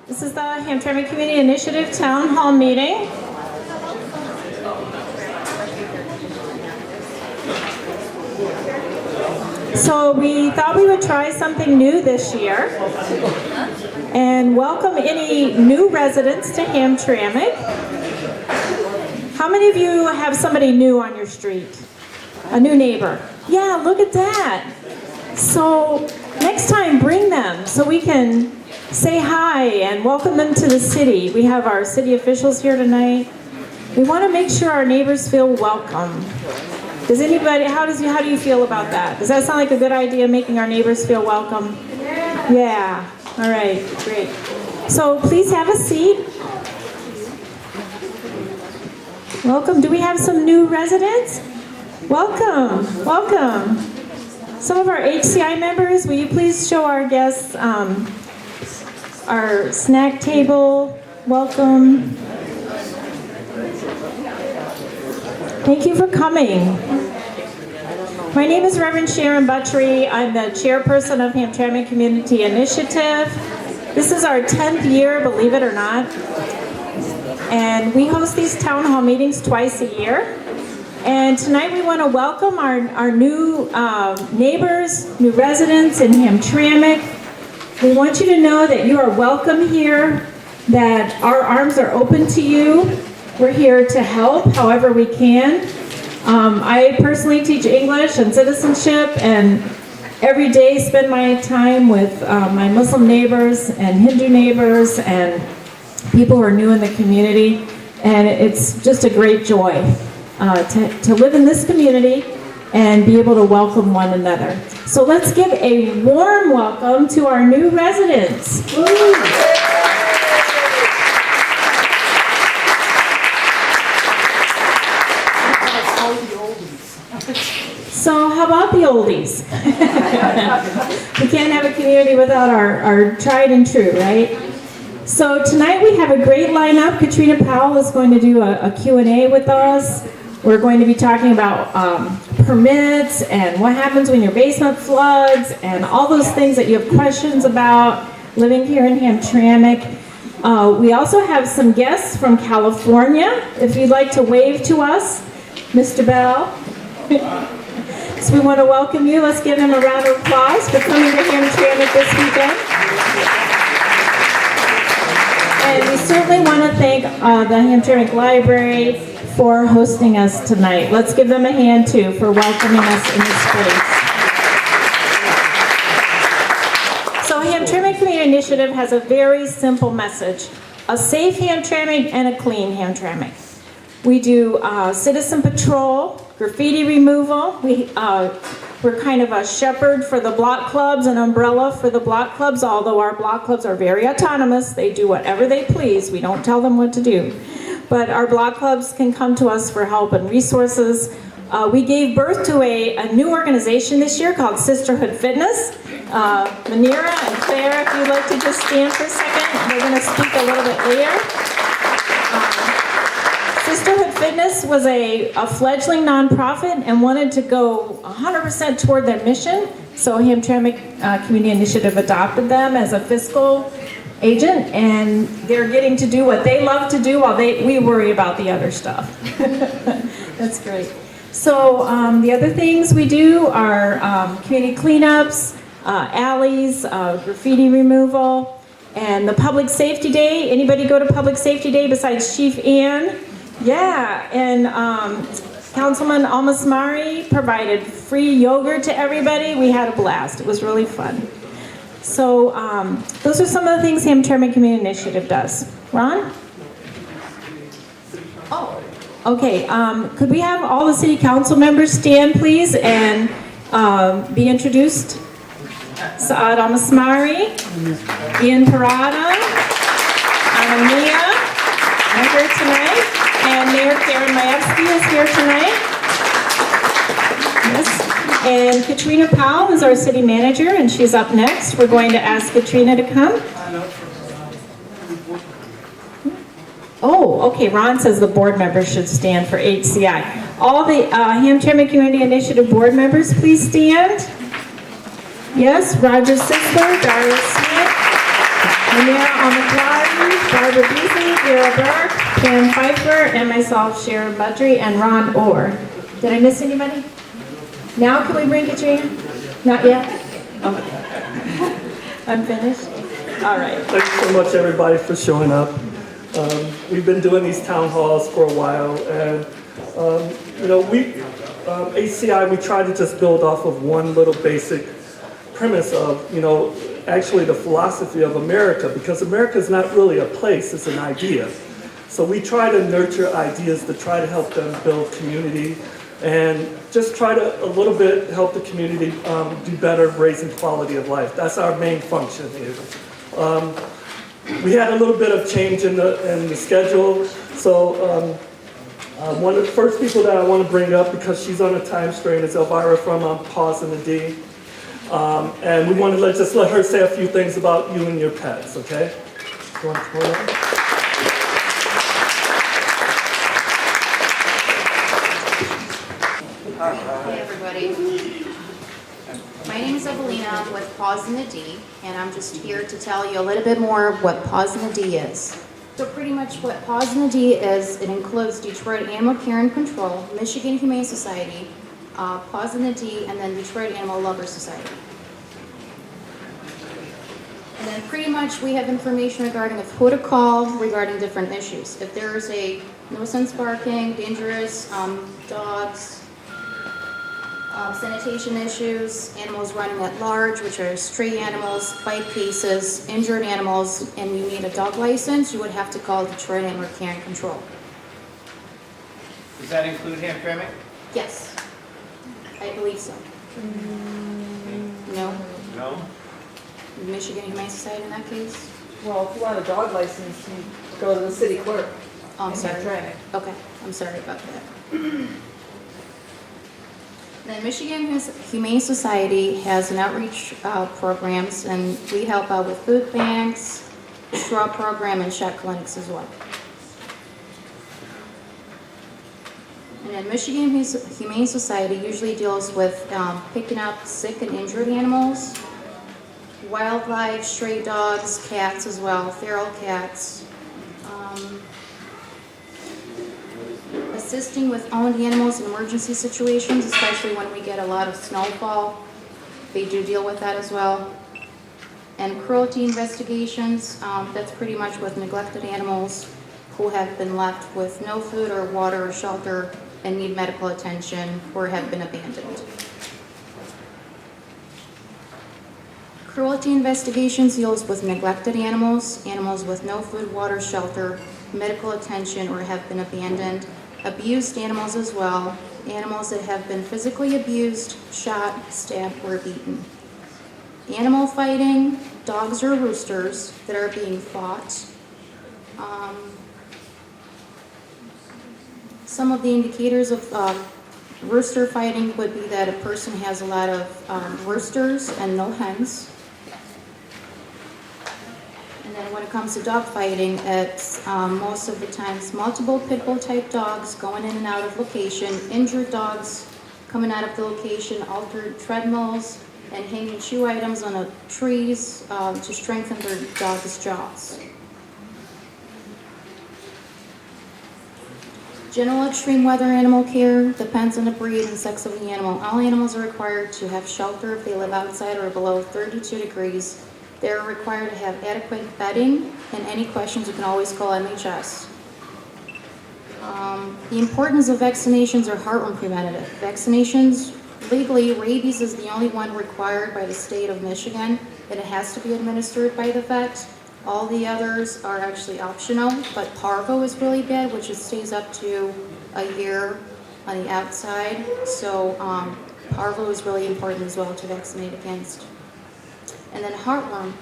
This is the Hamtramck Community Initiative Town Hall meeting. So we thought we would try something new this year and welcome any new residents to Hamtramck. How many of you have somebody new on your street? A new neighbor? Yeah, look at that. So next time bring them so we can say hi and welcome them to the city. We have our city officials here tonight. We want to make sure our neighbors feel welcome. Does anybody, how do you feel about that? Does that sound like a good idea, making our neighbors feel welcome? Yeah. All right, great. So please have a seat. Welcome. Do we have some new residents? Welcome. Welcome. Some of our HCI members, will you please show our guests our snack table? Welcome. Thank you for coming. My name is Reverend Sharon Buttrey. I'm the chairperson of Hamtramck Community Initiative. This is our 10th year, believe it or not. And we host these town hall meetings twice a year. And tonight we want to welcome our new neighbors, new residents in Hamtramck. We want you to know that you are welcome here, that our arms are open to you. We're here to help however we can. I personally teach English and citizenship, and every day spend my time with my Muslim neighbors and Hindu neighbors and people who are new in the community. And it's just a great joy to live in this community and be able to welcome one another. So let's give a warm welcome to our new residents. So how about the oldies? We can't have a community without our tried and true, right? So tonight we have a great lineup. Katrina Powell is going to do a Q&A with us. We're going to be talking about permits and what happens when your basement floods and all those things that you have questions about living here in Hamtramck. We also have some guests from California. If you'd like to wave to us, Mr. Bell. So we want to welcome you. Let's give him a round of applause for coming to Hamtramck this weekend. And we certainly want to thank the Hamtramck Library for hosting us tonight. Let's give them a hand too for welcoming us in this space. So Hamtramck Community Initiative has a very simple message: a safe Hamtramck and a clean Hamtramck. We do citizen patrol, graffiti removal. We're kind of a shepherd for the block clubs, an umbrella for the block clubs, although our block clubs are very autonomous. They do whatever they please. We don't tell them what to do. But our block clubs can come to us for help and resources. We gave birth to a new organization this year called Sisterhood Fitness. Manira and Claire, if you'd like to just stand for a second, they're going to speak a little bit later. Sisterhood Fitness was a fledgling nonprofit and wanted to go 100% toward their mission. So Hamtramck Community Initiative adopted them as a fiscal agent, and they're getting to do what they love to do while we worry about the other stuff. That's great. So the other things we do are community cleanups, alleys, graffiti removal, and the Public Safety Day. Anybody go to Public Safety Day besides Chief Ann? Yeah, and Councilman Almasmari provided free yogurt to everybody. We had a blast. It was really fun. So those are some of the things Hamtramck Community Initiative does. Ron? Oh, okay. Could we have all the city council members stand, please, and be introduced? Saad Almasmari, Ian Parada, Anania, are here tonight, and Mayor Karen Majewski is here tonight. Yes. And Katrina Powell is our city manager, and she's up next. We're going to ask Katrina to come. Oh, okay. Ron says the board members should stand for HCI. All the Hamtramck Community Initiative board members, please stand. Yes, Roger Sisler, Daria Smith, Manira Paul McLaren, Barbara Beasley, Vera Burke, Pam Pfeiffer, and myself, Sharon Buttrey, and Ron Orr. Did I miss anybody? Now can we bring Katrina? Not yet? Okay. I'm finished? All right. Thanks so much, everybody, for showing up. We've been doing these town halls for a while, and HCI, we try to just build off of one little basic premise of, actually the philosophy of America, because America is not really a place, it's an idea. So we try to nurture ideas to try to help them build community and just try to a little bit help the community do better raising quality of life. That's our main function here. We had a little bit of change in the schedule, so one of the first people that I want to bring up, because she's on a time strain, is Elvira from Paws in the D. And we want to just let her say a few things about you and your pets, okay? You want to come on up? Hey everybody. My name is Evelina. I'm with Paws in the D, and I'm just here to tell you a little bit more of what Paws in the D is. So pretty much what Paws in the D is, it includes Detroit Animal Care and Control, Michigan Humane Society, Paws in the D, and then Detroit Animal Lover Society. And then pretty much we have information regarding who to call regarding different issues. If there's a nuisance barking, dangerous dogs, sanitation issues, animals running at large, which are stray animals, bite cases, injured animals, and you need a dog license, you would have to call Detroit Animal Care and Control. Does that include Hamtramck? Yes, I believe so. No? No. Michigan Humane Society in that case? Well, if you want a dog license, you go to the city clerk. Oh, I'm and sorry. Hamtramck. Okay, I'm sorry about that. The Michigan Humane Society has an outreach programs, and we help out with food banks, straw program, and check clinics as well. And then Michigan Humane Society usually deals with picking up sick and injured animals, wildlife, stray dogs, cats as well, feral cats. Assisting with owned animals in emergency situations, especially when we get a lot of snowfall. They do deal with that as well. And cruelty investigations, that's pretty much with neglected animals who have been left with no food or water or shelter and need medical attention or have been abandoned. Cruelty investigations deals with neglected animals, animals with no food, water, shelter, medical attention, or have been abandoned. Abused animals as well, animals that have been physically abused, shot, stabbed, or beaten. Animal fighting, dogs or roosters that are being fought. Some of the indicators of rooster fighting would be that a person has a lot of roosters and no hens. And then when it comes to dog fighting, it's most of the times multiple pit bull type dogs going in and out of location, injured dogs coming out of the location, altered treadmills, and hanging chew items on trees to strengthen their dog's jaws. General extreme weather animal care depends on the breed and sex of the animal. All animals are required to have shelter if they live outside or below 32 degrees. They're required to have adequate bedding, and any questions you can always call MHS. The importance of vaccinations are heartworm preventative. Vaccinations, legally, rabies is the only one required by the state of Michigan, and it has to be administered by the vet. All the others are actually optional, but parvo is really bad, which it stays up to a year on the outside. So parvo is really important as well to vaccinate against. And then heartworm.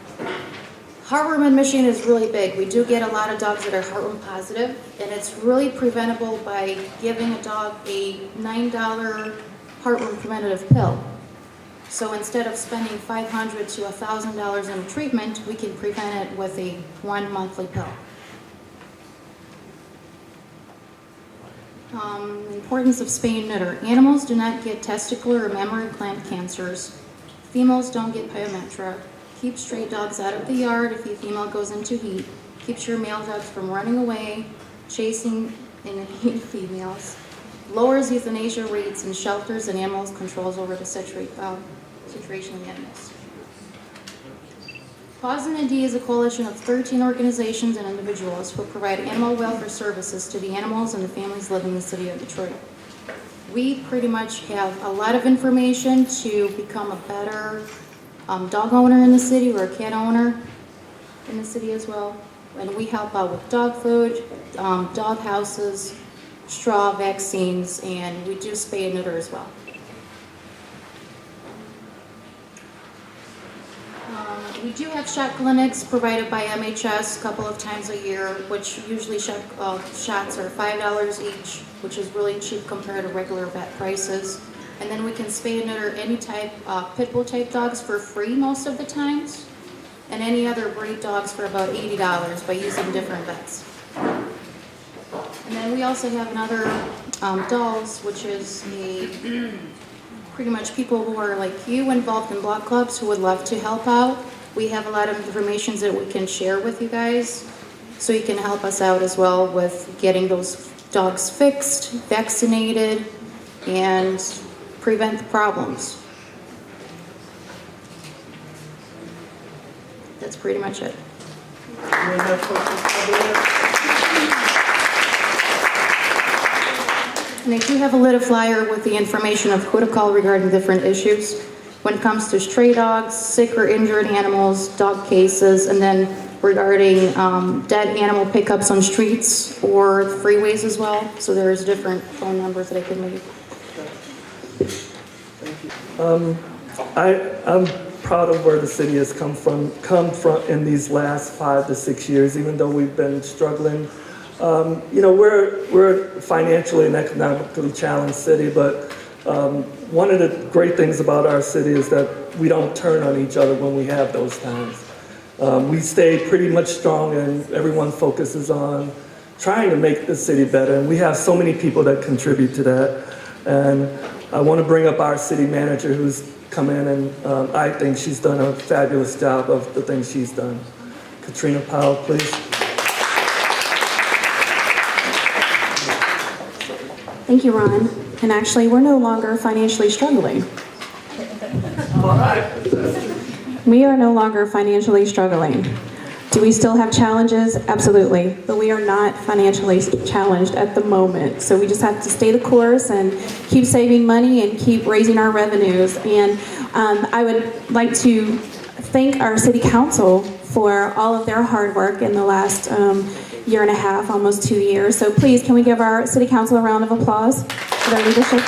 Heartworm in Michigan is really big. We do get a lot of dogs that are heartworm positive, and it's really preventable by giving a dog a $9 heartworm preventative pill. So instead of spending $500 to $1,000 on a treatment, we can prevent it with a 1 monthly pill. Importance of spay and neuter. Animals do not get testicular or mammary gland cancers. Females don't get pyometra. keeps stray dogs out of the yard if the female goes into heat, keeps your male dogs from running away, chasing and hitting females, lowers euthanasia rates in shelters and animals, controls over the situation of the animals. Pause and D is a coalition of 13 organizations and individuals who provide animal welfare services to the animals and the families living in the city of Detroit. We pretty much have a lot of information to become a better dog owner in the city or a cat owner in the city as well. And we help out with dog food, dog houses, straw, vaccines, and we do spay and neuter as well. We do have shot clinics provided by MHS a couple of times a year, which usually shots are $5 each, which is really cheap compared to regular vet prices. And then we can spay and neuter any type, pit bull type dogs for free most of the times, and any other breed dogs for about $80 by using different vets. And then we also have another dolls, which is pretty much people who are like you involved in block clubs who would love to help out. We have a lot of information that we can share with you guys, so you can help us out as well with getting those dogs fixed, vaccinated, and prevent the problems. That's pretty much it. Anyone have questions for that? And I do have a little flyer with the information of who to call regarding different issues when it comes to stray dogs, sick or injured animals, dog cases, and then regarding dead animal pickups on streets or freeways as well. So there's different phone numbers that I can leave. I'm proud of where the city has come from in these last 5 to 6 years, even though we've been struggling. We're a financially and economically challenged city, but one of the great things about our city is that we don't turn on each other when we have those times. We stay pretty much strong, and everyone focuses on trying to make the city better, and we have so many people that contribute to that. And I want to bring up our city manager who's come in, and I think she's done a fabulous job of the things she's done. Katrina Powell, please. Thank you, Ron. And actually, we're no longer financially struggling. We are no longer financially struggling. Do we still have challenges? Absolutely. But we are not financially challenged at the moment. So we just have to stay the course and keep saving money and keep raising our revenues. And I would like to thank our city council for all of their hard work in the last year and a half, almost 2 years. So please, can we give our city council a round of applause for their leadership?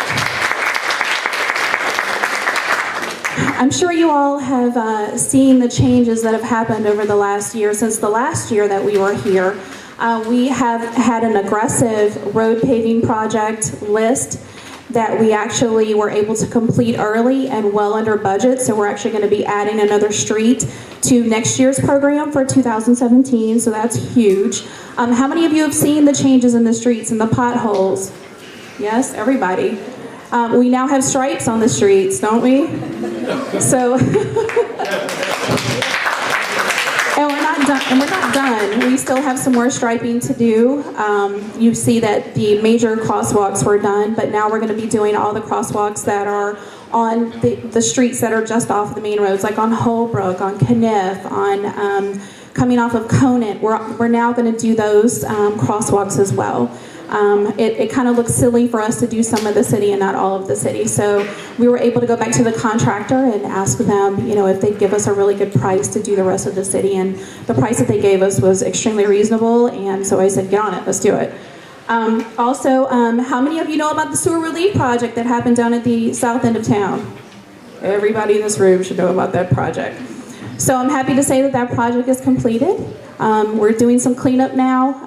I'm sure you all have seen the changes that have happened over the last year. Since the last year that we were here, we have had an aggressive road paving project list that we actually were able to complete early and well under budget. So we're actually going to be adding another street to next year's program for 2017. So that's huge. How many of you have seen the changes in the streets and the potholes? Yes, everybody. We now have stripes on the streets, don't we? So, and we're not done. We still have some more striping to do. You see that the major crosswalks were done, but now we're going to be doing all the crosswalks that are on the streets that are just off the main roads, like on Holbrook, on Kniff, on coming off of Conant. We're now going to do those crosswalks as well. It kind of looks silly for us to do some of the city and not all of the city. So we were able to go back to the contractor and ask them, if they'd give us a really good price to do the rest of the city. And the price that they gave us was extremely reasonable. And so I said, get on it, let's do it. Also, how many of you know about the sewer relief project that happened down at the south end of town? Everybody in this room should know about that project. So I'm happy to say that that project is completed. We're doing some cleanup now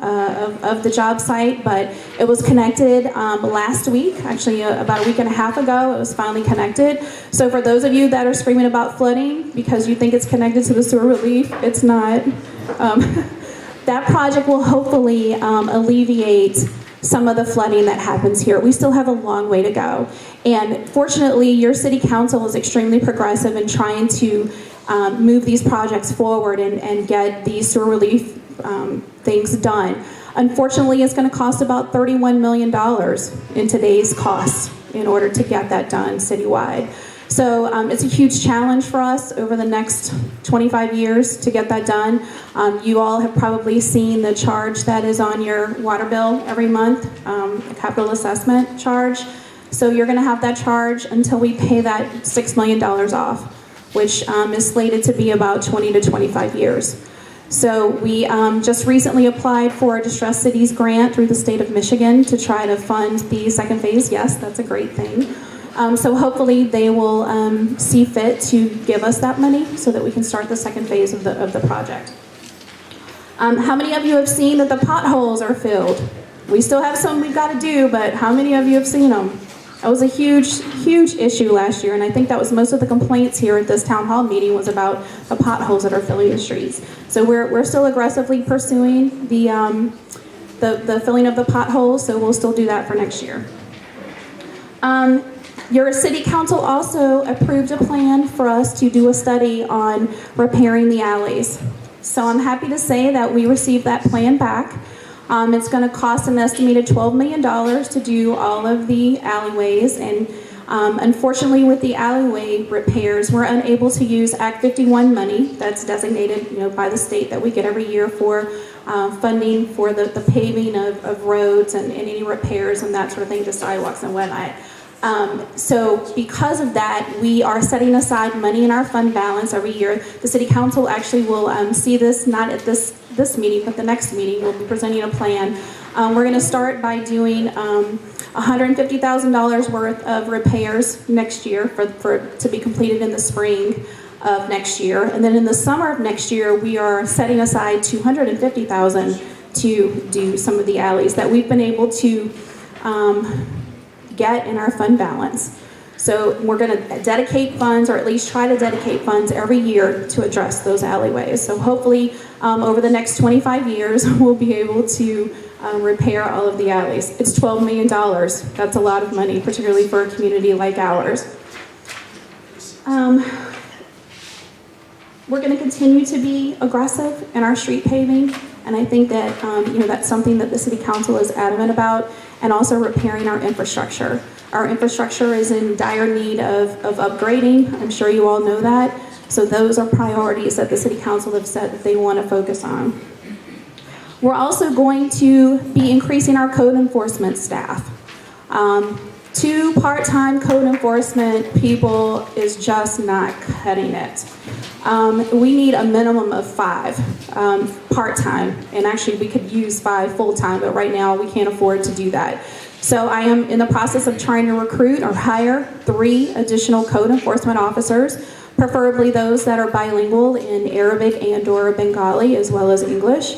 of the job site, but it was connected last week, actually about a week and a half ago. It was finally connected. So for those of you that are screaming about flooding because you think it's connected to the sewer relief, it's not. That project will hopefully alleviate some of the flooding that happens here. We still have a long way to go. And fortunately, your city council is extremely progressive in trying to move these projects forward and get these sewer relief things done. Unfortunately, it's going to cost about $31 million in today's costs in order to get that done citywide. So it's a huge challenge for us over the next 25 years to get that done. You all have probably seen the charge that is on your water bill every month, a capital assessment charge. So you're going to have that charge until we pay that $6 million off, which is slated to be about 20 to 25 years. So we just recently applied for a Distressed Cities grant through the state of Michigan to try to fund the second phase. Yes, that's a great thing. So hopefully they will see fit to give us that money so that we can start the second phase of the project. How many of you have seen that the potholes are filled? We still have some we've got to do, but how many of you have seen them? That was a huge, huge issue last year, and I think that was most of the complaints here at this town hall meeting was about the potholes that are filling the streets. So we're still aggressively pursuing the filling of the potholes, so we'll still do that for next year. Your city council also approved a plan for us to do a study on repairing the alleys. So I'm happy to say that we received that plan back. It's going to cost an estimated $12 million to do all of the alleyways, and unfortunately with the alleyway repairs, we're unable to use Act 51 money that's designated by the state that we get every year for funding for the paving of roads and any repairs and that sort of thing to sidewalks and whatnot. So because of that, we are setting aside money in our fund balance every year. The city council actually will see this, not at this meeting, but the next meeting. We'll be presenting a plan. We're going to start by doing $150,000 worth of repairs next year for to be completed in the spring of next year. And then in the summer of next year, we are setting aside $250,000 to do some of the alleys that we've been able to get in our fund balance. So we're going to dedicate funds, or at least try to dedicate funds every year to address those alleyways. So hopefully over the next 25 years, we'll be able to repair all of the alleys. It's $12 million. That's a lot of money, particularly for a community like ours. We're going to continue to be aggressive in our street paving, and I think that that's something that the City Council is adamant about, and also repairing our infrastructure. Our infrastructure is in dire need of upgrading. I'm sure you all know that. So those are priorities that the City Council have said that they want to focus on. We're also going to be increasing our code enforcement staff. 2 part-time code enforcement people is just not cutting it. We need a minimum of 5 part-time, and actually we could use 5 full-time, but right now we can't afford to do that. So I am in the process of trying to recruit or hire 3 additional code enforcement officers, preferably those that are bilingual in Arabic and/or Bengali as well as English.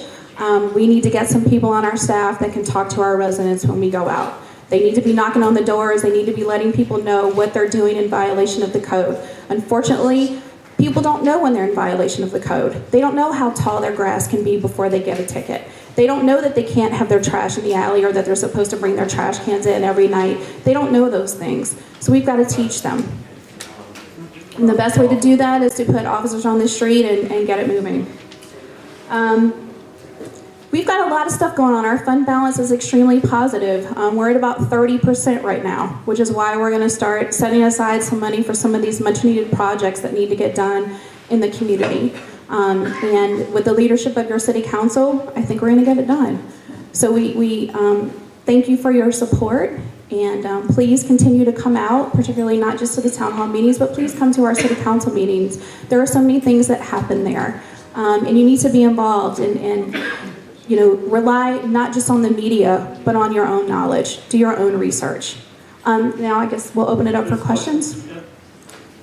We need to get some people on our staff that can talk to our residents when we go out. They need to be knocking on the doors. They need to be letting people know what they're doing in violation of the code. Unfortunately, people don't know when they're in violation of the code. They don't know how tall their grass can be before they get a ticket. They don't know that they can't have their trash in the alley, or that they're supposed to bring their trash cans in every night. They don't know those things. So we've got to teach them. And the best way to do that is to put officers on the street and get it moving. We've got a lot of stuff going on. Our fund balance is extremely positive. We're at about 30% right now, which is why we're going to start setting aside some money for some of these much needed projects that need to get done in the community. And with the leadership of your city council, I think we're going to get it done. So we thank you for your support, and please continue to come out, particularly not just to the town hall meetings, but please come to our city council meetings. There are so many things that happen there, and you need to be involved and rely not just on the media, but on your own knowledge. Do your own research. Now I guess we'll open it up for questions.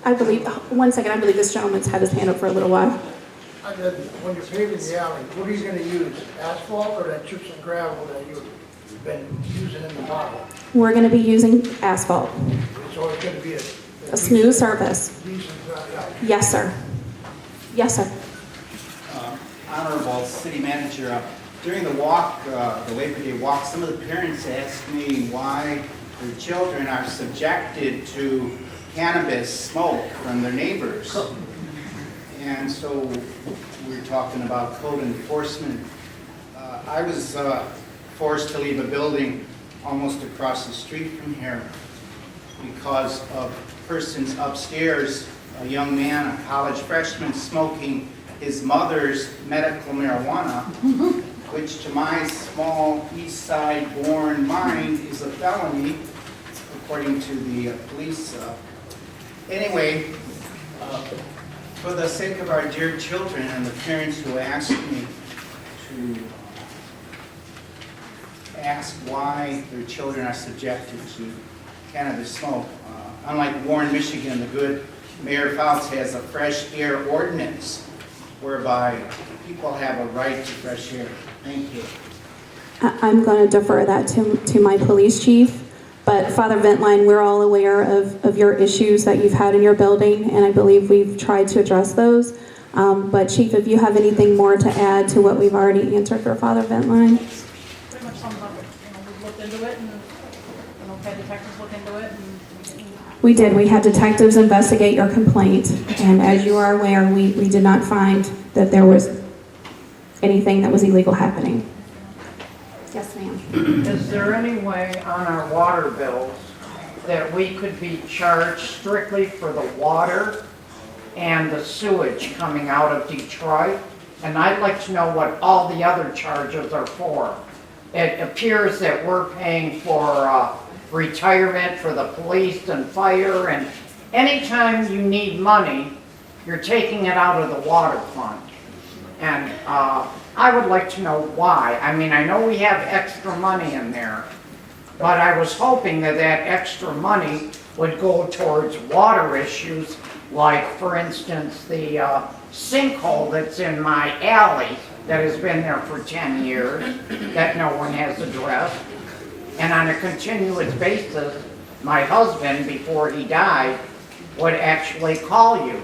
I believe, one second, I believe this gentleman's had his hand up for a little while. When you're paving the alley, what are you going to use? Asphalt or that chips and gravel that you've been using in the model? We're going to be using asphalt. So it's going to be A smooth surface. decent, Yes, sir. Yes, sir. Honorable City Manager, during the walk, the Labor Day walk, some of the parents asked me why their children are subjected to cannabis smoke from their neighbors. and so we're talking about code enforcement. I was forced to leave a building almost across the street from here because of persons upstairs, a young man, a college freshman, smoking his mother's medical marijuana, which to my small east side born mind is a felony, according to the police. Anyway, for the sake of our dear children and the parents who asked me to ask why their children are subjected to cannabis smoke, unlike Warren, Michigan, the good Mayor Fouts has a fresh air ordinance whereby people have a right to fresh air. Thank you. I'm going to defer that to my police chief. But Father Ventline, we're all aware of your issues that you've had in your building, and I believe we've tried to address those. But Chief, if you have anything more to add to what we've already answered for Father Ventline? Pretty much sums up it. We looked into it and, had detectives look into it and. We did. We had detectives investigate your complaint, and as you are aware, we did not find that there was anything that was illegal happening. Yes, ma'am. Is there any way on our water bills that we could be charged strictly for the water and the sewage coming out of Detroit? And I'd like to know what all the other charges are for. It appears that we're paying for retirement for the police and fire, and anytime you need money, you're taking it out of the water fund. And I would like to know why. I mean, I know we have extra money in there, but I was hoping that that extra money would go towards water issues, like, for instance, the sinkhole that's in my alley that has been there for 10 years that no one has addressed. And on a continuous basis, my husband, before he died, would actually call you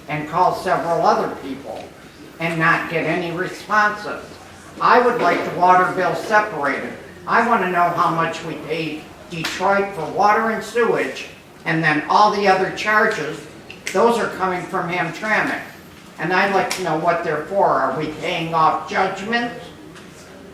and call several other people and not get any responses. I would like the water bill separated. I want to know how much we paid Detroit for water and sewage, and then all the other charges, those are coming from Hamtramck. And I'd like to know what they're for. Are we paying off judgments?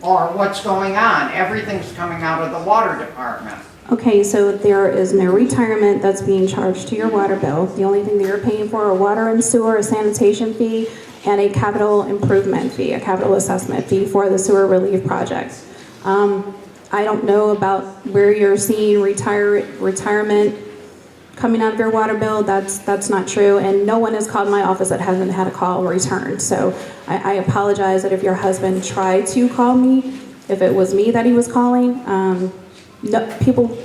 Or what's going on? Everything's coming out of the water department. Okay, so there is no retirement that's being charged to your water bill. The only thing that you're paying for are water and sewer, a sanitation fee, and a capital improvement fee, a capital assessment fee for the sewer relief project. I don't know about where you're seeing retirement coming out of your water bill. That's not true, and no one has called my office that hasn't had a call returned. So I apologize that if your husband tried to call me, if it was me that he was calling, no, people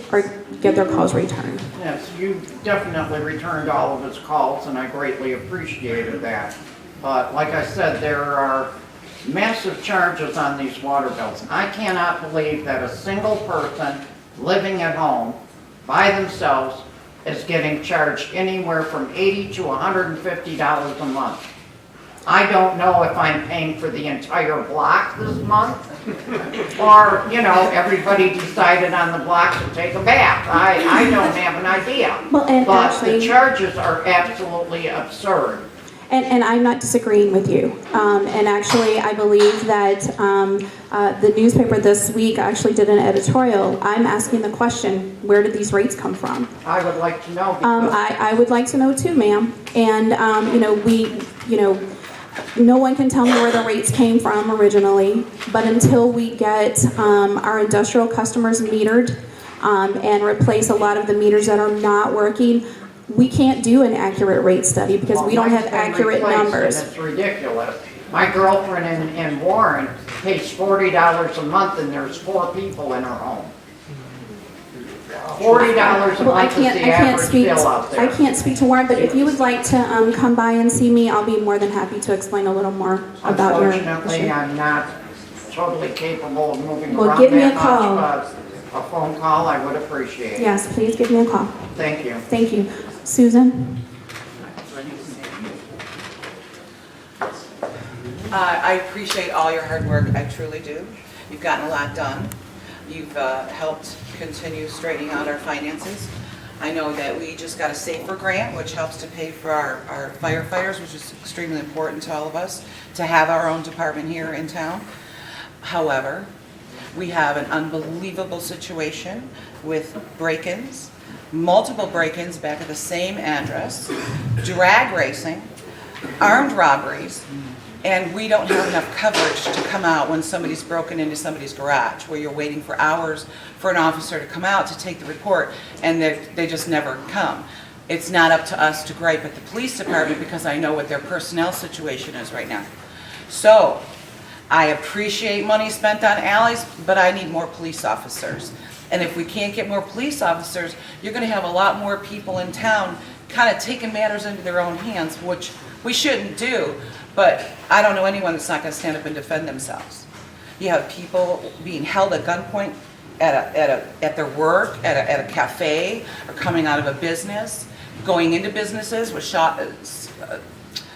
get their calls returned. Yes, you definitely returned all of his calls, and I greatly appreciated that. But like I said, there are massive charges on these water bills. I cannot believe that a single person living at home by themselves is getting charged anywhere from $80 to $150 a month. I don't know if I'm paying for the entire block this month, or, everybody decided on the block to take a bath. I don't have an idea. Well, and but actually, the charges are absolutely absurd. And I'm not disagreeing with you. And actually, I believe that the newspaper this week actually did an editorial. I'm asking the question, where did these rates come from? I would like to know. I would like to know too, ma'am. And, no one can tell me where the rates came from originally, but until we get our industrial customers metered and replace a lot of the meters that are not working, we can't do an accurate rate study because we don't have accurate numbers. It's ridiculous. My girlfriend in Warren pays $40 a month, and there's 4 people in her home. $40 a month is the average bill out there. I can't speak to Warren, but if you would like to come by and see me, I'll be more than happy to explain a little more about your Unfortunately, issue. I'm not totally capable of moving Well, around give me that a call. much, but a phone call I would appreciate. Yes, please give me a call. Thank you. Thank you. Susan? I appreciate all your hard work, I truly do. You've gotten a lot done. You've helped continue straightening out our finances. I know that we just got a SAFER grant, which helps to pay for our firefighters, which is extremely important to all of us, to have our own department here in town. However, we have an unbelievable situation with break-ins, multiple break-ins back at the same address, drag racing, armed robberies, and we don't have enough coverage to come out when somebody's broken into somebody's garage, where you're waiting for hours for an officer to come out to take the report, and they just never come. It's not up to us to gripe at the police department because I know what their personnel situation is right now. So, I appreciate money spent on alleys, but I need more police officers. And if we can't get more police officers, you're going to have a lot more people in town kind of taking matters into their own hands, which we shouldn't do. But I don't know anyone that's not going to stand up and defend themselves. You have people being held at gunpoint at their work, at a cafe, or coming out of a business, going into businesses with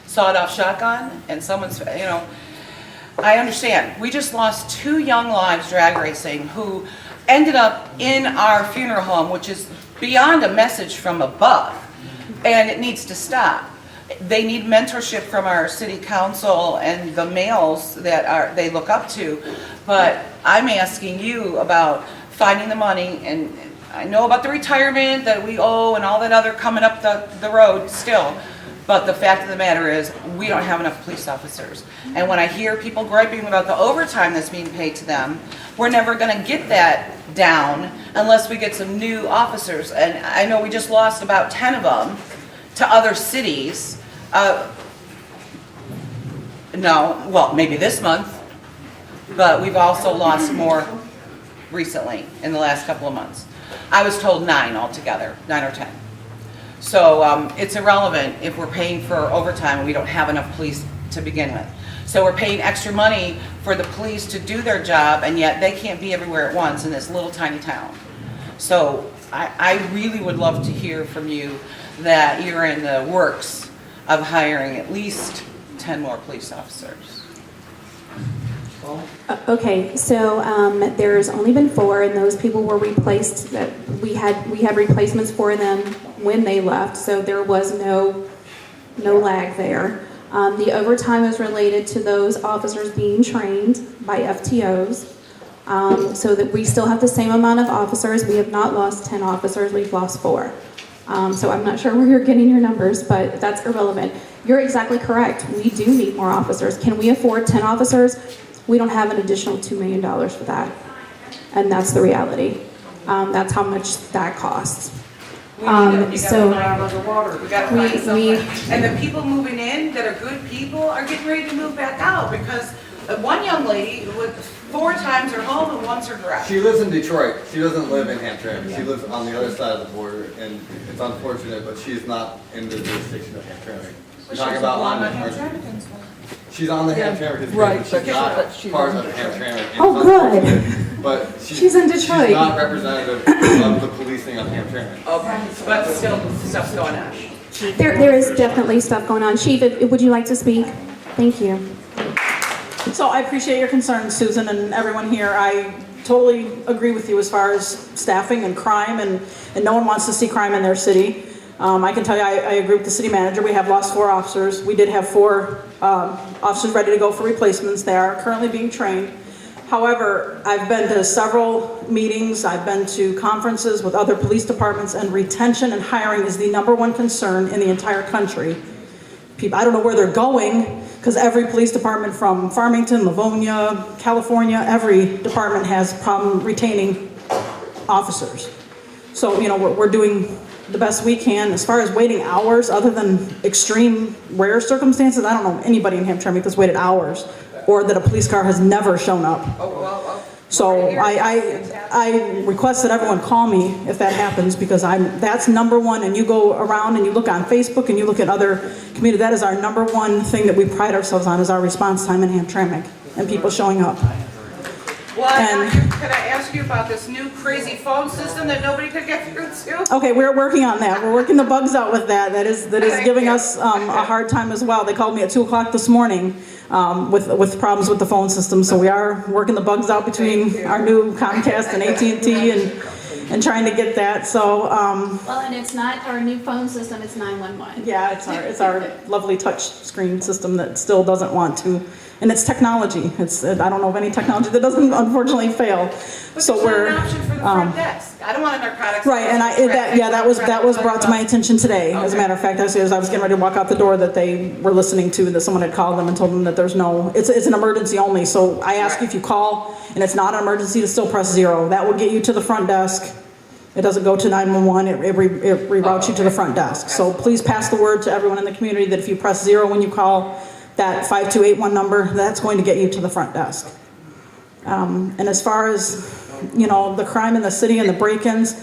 sawed-off shotgun, and someone's, you know, I understand. We just lost 2 young lives drag racing who ended up in our funeral home, which is beyond a message from above, and it needs to stop. They need mentorship from our city council and the males that they look up to, but I'm asking you about finding the money, and I know about the retirement that we owe and all that other coming up the road still, but the fact of the matter is we don't have enough police officers. And when I hear people griping about the overtime that's being paid to them, we're never going to get that down unless we get some new officers. And I know we just lost about 10 of them to other cities. No, well, maybe this month, but we've also lost more recently in the last couple of months. I was told 9 altogether, 9 or 10. So it's irrelevant if we're paying for overtime and we don't have enough police to begin with. So we're paying extra money for the police to do their job, and yet they can't be everywhere at once in this little tiny town. So I really would love to hear from you that you're in the works of hiring at least 10 more police officers. Okay, so there's only been 4, and those people were replaced. That we had replacements for them when they left, so there was no lag there. The overtime is related to those officers being trained by FTOs, so that we still have the same amount of officers. We have not lost 10 officers, we've lost 4. So I'm not sure where you're getting your numbers, but that's irrelevant. You're exactly correct. We do need more officers. Can we afford 10 officers? We don't have an additional $2 million for that. And that's the reality. That's how much that costs. We gotta find someone. And the people moving in that are good people are getting ready to move back out because one young lady with 4 times her home and once her garage. She lives in Detroit. She doesn't live in Hamtramck. She lives on the other side of the border, and it's unfortunate, but she's not in the jurisdiction of Hamtramck. We're talking about Hamtramck. She's on the Hamtramck, right, but she's not part of Hamtramck. Oh, good. But She's in Detroit. She's not representative of the policing of Hamtramck. Okay, but still stuff's going on. There is definitely stuff going on. Chief, would you like to speak? Thank you. So I appreciate your concerns, Susan, and everyone here. I totally agree with you as far as staffing and crime, and no one wants to see crime in their city. I can tell you, I agree with the city manager. We have lost 4 officers. We did have 4 officers ready to go for replacements. They are currently being trained. However, I've been to several meetings. I've been to conferences with other police departments, and retention and hiring is the #1 concern in the entire country. I don't know where they're going, because every police department from Farmington, Livonia, California, every department has problem retaining officers. So, you know, we're doing the best we can. As far as waiting hours, other than extreme rare circumstances, I don't know anybody in Hamtramck that's waited hours, or that a police car has never shown up. So I request that everyone call me if that happens, because that's #1. And you go around and you look on Facebook and you look at other communities, that is our #1 thing that we pride ourselves on, is our response time in Hamtramck and people showing up. Well, could I ask you about this new crazy phone system that nobody could get through to? Okay, we're working on that. We're working the bugs out with that. That is giving us a hard time as well. They called me at 2 o'clock this morning with problems with the phone system. So we are working the bugs out between our new Comcast and AT&T, and and trying to get that. So, Well, and it's not our new phone system, it's 911. yeah, it's our lovely touch screen system that still doesn't want to, and it's technology. I don't know of any technology that doesn't unfortunately fail. But So there's not we're an option for the front desk. I don't want a narcotics. right, and that was brought to my attention today. As a matter of fact, as I was getting ready to walk out the door, that they were listening to that someone had called them and told them that there's no. It's an emergency only. So I ask you, if you call and it's not an emergency, to still press 0. That will get you to the front desk. It doesn't go to 911, it reroutes you to the front desk. So please pass the word to everyone in the community that if you press 0 when you call that 5281 number, that's going to get you to the front desk. And as far as, the crime in the city and the break-ins,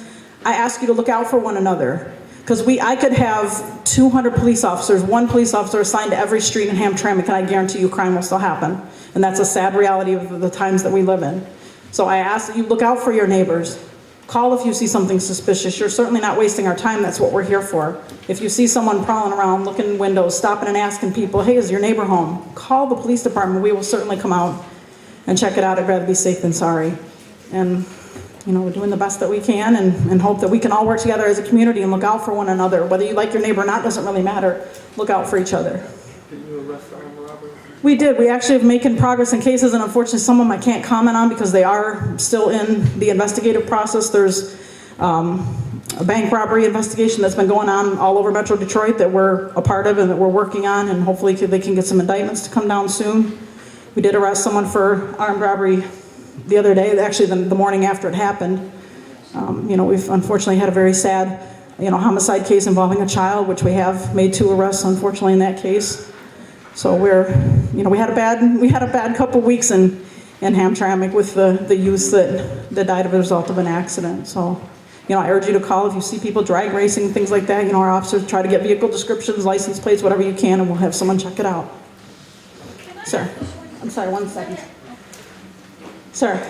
I ask you to look out for one another. Because I could have 200 police officers, one police officer assigned to every street in Hamtramck, and I guarantee you crime will still happen. And that's a sad reality of the times that we live in. So I ask that you look out for your neighbors. Call if you see something suspicious. You're certainly not wasting our time. That's what we're here for. If you see someone prowling around, looking in windows, stopping and asking people, hey, is your neighbor home? Call the police department. We will certainly come out and check it out. I'd rather be safe than sorry. And, we're doing the best that we can and hope that we can all work together as a community and look out for one another. Whether you like your neighbor or not doesn't really matter. Look out for each other. Did you arrest armed robber? We did. We actually have making progress in cases, and unfortunately some of them I can't comment on because they are still in the investigative process. There's a bank robbery investigation that's been going on all over Metro Detroit that we're a part of and that we're working on, and hopefully they can get some indictments to come down soon. We did arrest someone for armed robbery the other day, actually the morning after it happened. We've unfortunately had a very sad, homicide case involving a child, which we have made 2 arrests, unfortunately, in that case. So we had a bad couple weeks in Hamtramck with the youth that died as a result of an accident. So, I urge you to call if you see people drag racing, things like that. Our officers try to get vehicle descriptions, license plates, whatever you can, and we'll have someone check it out. Sir, I'm sorry, 1 second. Sir.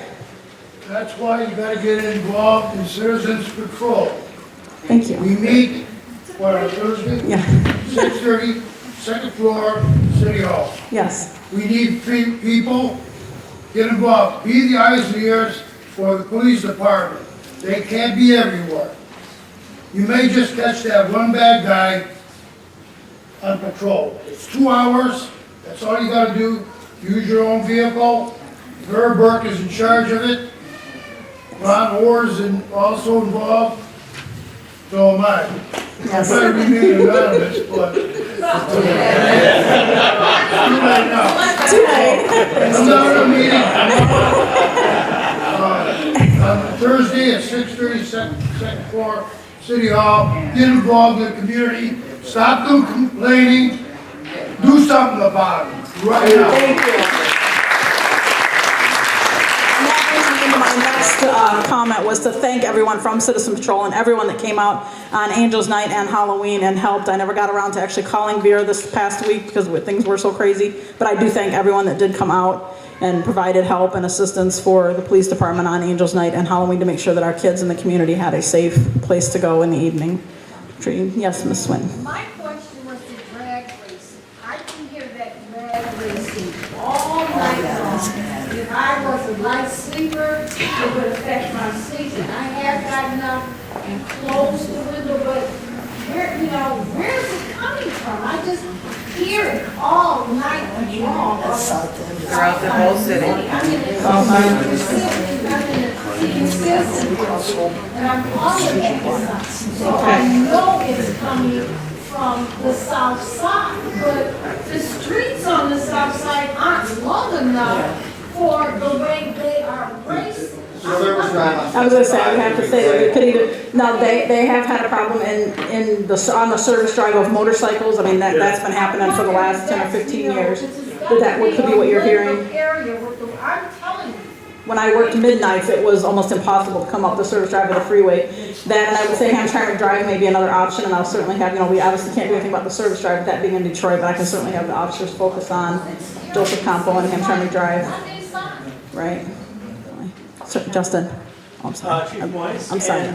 That's why you gotta get involved in citizens patrol. Thank you. We meet, on Thursday? Yeah. 6:30, second floor, City Hall. Yes. We need people, get involved, be the eyes and ears for the police department. They can't be everywhere. You may just catch that one bad guy on patrol. It's 2 hours, that's all you gotta do. Use your own vehicle. Herb Burke is in charge of it. Ron Orr is also involved. So am I. I better remain anonymous, but. Too late now. I'm not at a meeting. On Thursday at 6:30, second floor, City Hall. Get involved in the community. Stop them complaining. Do something about it right now. Thank you. My next comment was to thank everyone from Citizen Patrol and everyone that came out on Angels Night and Halloween and helped. I never got around to actually calling Vera this past week because things were so crazy, but I do thank everyone that did come out and provided help and assistance for the police department on Angels Night and Halloween to make sure that our kids in the community had a safe place to go in the evening. Yes, Ms. Swin. My question was the drag racing. I can hear that drag racing all night long. If I was a light sleeper, it would affect my sleeping. I have gotten up and closed the window, but where's it coming from? I just hear it all night long. Throughout the whole city. I'm consistent, and I'm apologizing. So I know it's coming from the south side, but the streets on the south side aren't long enough for the way they are racing. I was going to say, I would have to say that we could either, no, they have had a problem on the service drive of motorcycles. I mean, that's been happening for the last 10 or 15 years. But that could be what you're hearing. I'm telling you. When I worked midnights, it was almost impossible to come up the service drive of the freeway. That, and I would say Hamtramck Drive may be another option, and I'll certainly have, we obviously can't do anything about the service drive, that being in Detroit, but I can certainly have the officers focus on Joseph Campo and Hamtramck Drive. Right? Sir, Justin. Oh, I'm sorry. Chief Moyes. I'm sorry.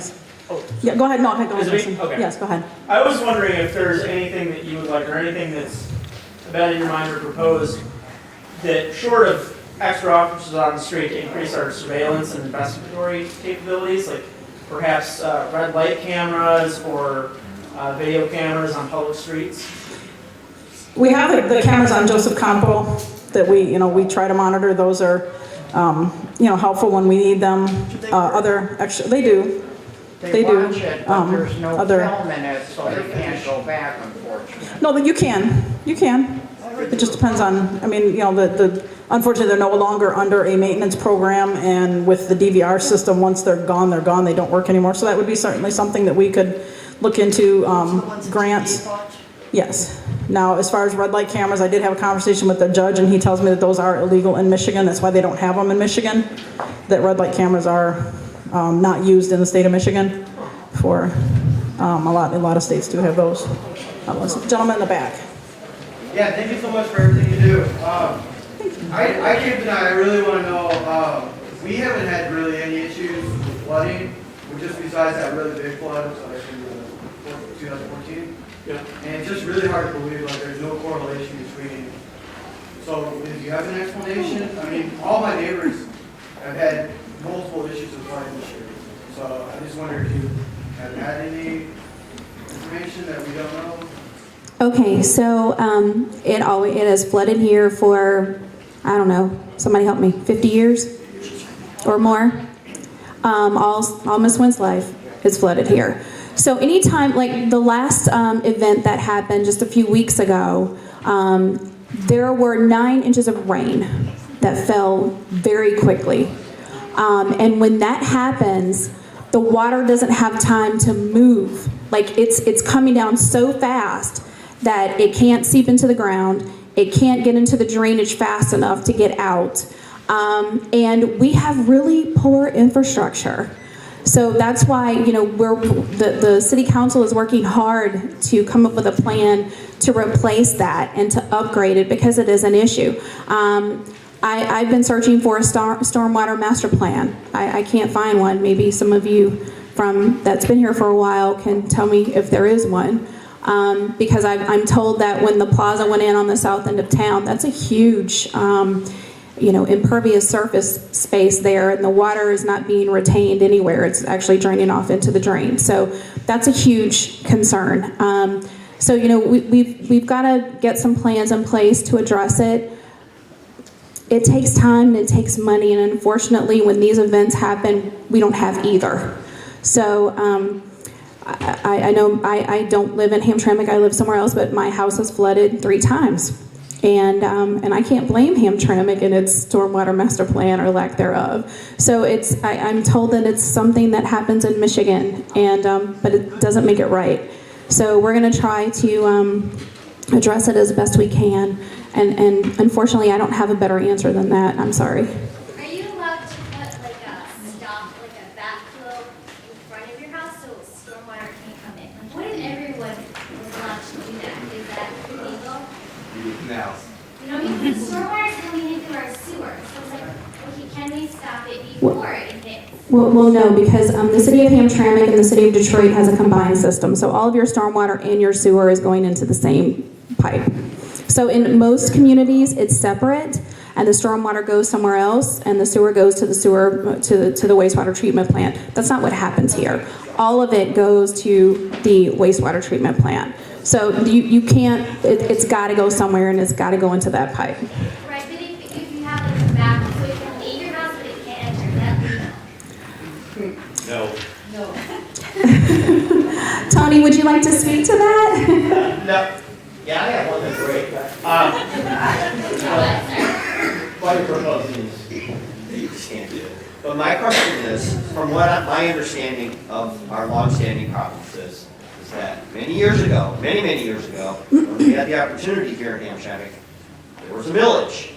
Yeah, go ahead. No, go ahead. Is it me? Okay. Yes, go ahead. I was wondering if there's anything that you would like, or anything that's about in your mind or proposed that, short of extra officers on the street, to increase our surveillance and investigatory capabilities, like perhaps red light cameras or video cameras on public streets? We have the cameras on Joseph Campo that we try to monitor. Those are, helpful when we need them. They do. They do. watch it, but there's no other- film in it, so they can't go back, unfortunately. No, but you can. You can. It just depends on, unfortunately, they're no longer under a maintenance program, and with the DVR system, once they're gone, they don't work anymore. So that would be certainly something that we could look into, grants. Yes. Now, as far as red light cameras, I did have a conversation with the judge, and he tells me that those are illegal in Michigan. That's why they don't have them in Michigan. That red light cameras are not used in the state of Michigan. For a lot of states do have those. Gentleman in the back. Yeah, thank you so much for everything you do. I came tonight, I really want to know, we haven't had really any issues with flooding, just besides that really big flood, like in 2014. Yeah. And it's just really hard to believe, like, there's no correlation between, so if you have an explanation, I mean, all my neighbors have had multiple issues with flooding this year. So I just wonder if you have had any information that we don't know? Okay, so it has flooded here for, I don't know, somebody help me, 50 years or more. All Miss Wynn's life is flooded here. So anytime, like the last event that happened just a few weeks ago, there were 9 inches of rain that fell very quickly. And when that happens, the water doesn't have time to move. Like it's coming down so fast that it can't seep into the ground. It can't get into the drainage fast enough to get out. And we have really poor infrastructure. So that's why, the city council is working hard to come up with a plan to replace that and to upgrade it because it is an issue. I've been searching for a stormwater master plan. I can't find one. Maybe some of you that's been here for a while can tell me if there is one. Because I'm told that when the plaza went in on the south end of town, that's a huge, impervious surface space there, and the water is not being retained anywhere. It's actually draining off into the drain. So that's a huge concern. So we've got to get some plans in place to address it. It takes time and it takes money, and unfortunately, when these events happen, we don't have either. So I know I don't live in Hamtramck. I live somewhere else, but my house has flooded 3 times. And I can't blame Hamtramck and its stormwater master plan or lack thereof. So I'm told that it's something that happens in Michigan, but it doesn't make it right. So we're going to try to address it as best we can. And unfortunately, I don't have a better answer than that. I'm sorry. Are you allowed to put like a backflow in front of your house so stormwater can't come in? What if everyone was allowed to do that? Is that illegal? No. Because stormwater is coming in through our sewer. So it's like, okay, can we stop it before it hits? Well, no, because the city of Hamtramck and the city of Detroit has a combined system. So all of your stormwater and your sewer is going into the same pipe. So in most communities, it's separate, and the stormwater goes somewhere else, and the sewer goes to the wastewater treatment plant. That's not what happens here. All of it goes to the wastewater treatment plant. So you can't. It's got to go somewhere, and it's got to go into that pipe. Right, but if you have like a back, so it can leave your house, but it can't enter that. No. Tony, would you like to speak to that? No. Yeah, I have one that's great. What you're proposing is you can't do it. But my question is, from what my understanding of our longstanding problems is that many years ago, many years ago, when we had the opportunity here in Hamtramck, there was a millage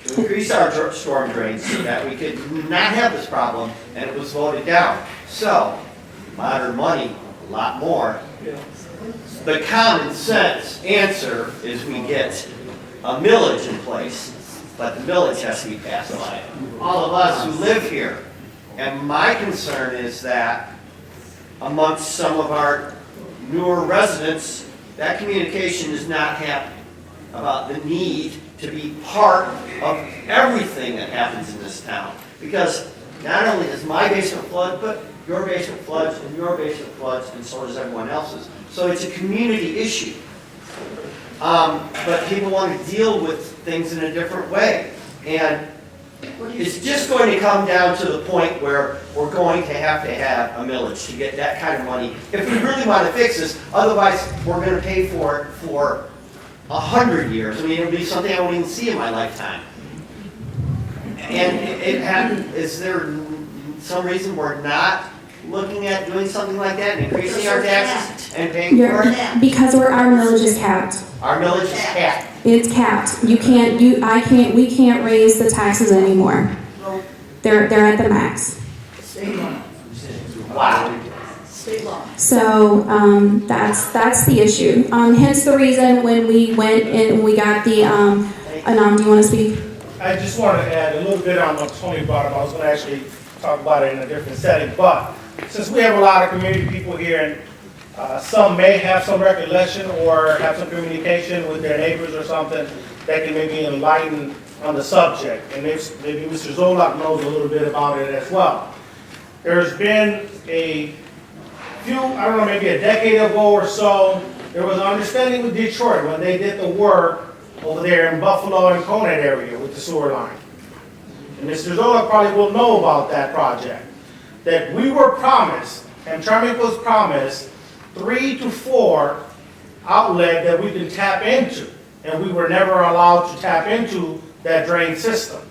to increase our storm drains so that we could not have this problem, and it was voted down. So, modern money, a lot more. The common sense answer is we get a millage in place, but the millage has to be passed by all of us who live here. And my concern is that amongst some of our newer residents, that communication is not happening about the need to be part of everything that happens in this town. Because not only does my basement flood, but your basement floods, and your basement floods, and so does everyone else's. So it's a community issue. But people want to deal with things in a different way. And it's just going to come down to the point where we're going to have a millage to get that kind of money if we really want to fix this. Otherwise, we're going to pay for it for 100 years. I mean, it'll be something I won't even see in my lifetime. And is there some reason we're not looking at doing something like that, and increasing our taxes and paying for it? Because our millage is capped. Our millage is capped. It's capped. We can't raise the taxes anymore. They're at the max. State law. Wow. State law. So that's the issue. Hence the reason when we went and we got the Anam, do you want to speak? I just wanted to add a little bit on what Tony brought up. I was going to actually talk about it in a different setting, but since we have a lot of community people here, and some may have some recollection or have some communication with their neighbors or something that can maybe enlighten on the subject, and maybe Mr. Zolak knows a little bit about it as well. There's been a few, I don't know, maybe a decade ago or so, there was an understanding with Detroit when they did the work over there in Buffalo and Conant area with the sewer line. And Mr. Zola probably will know about that project. That we were promised, Hamtramck was promised 3 to 4 outlets that we can tap into. And we were never allowed to tap into that drain system.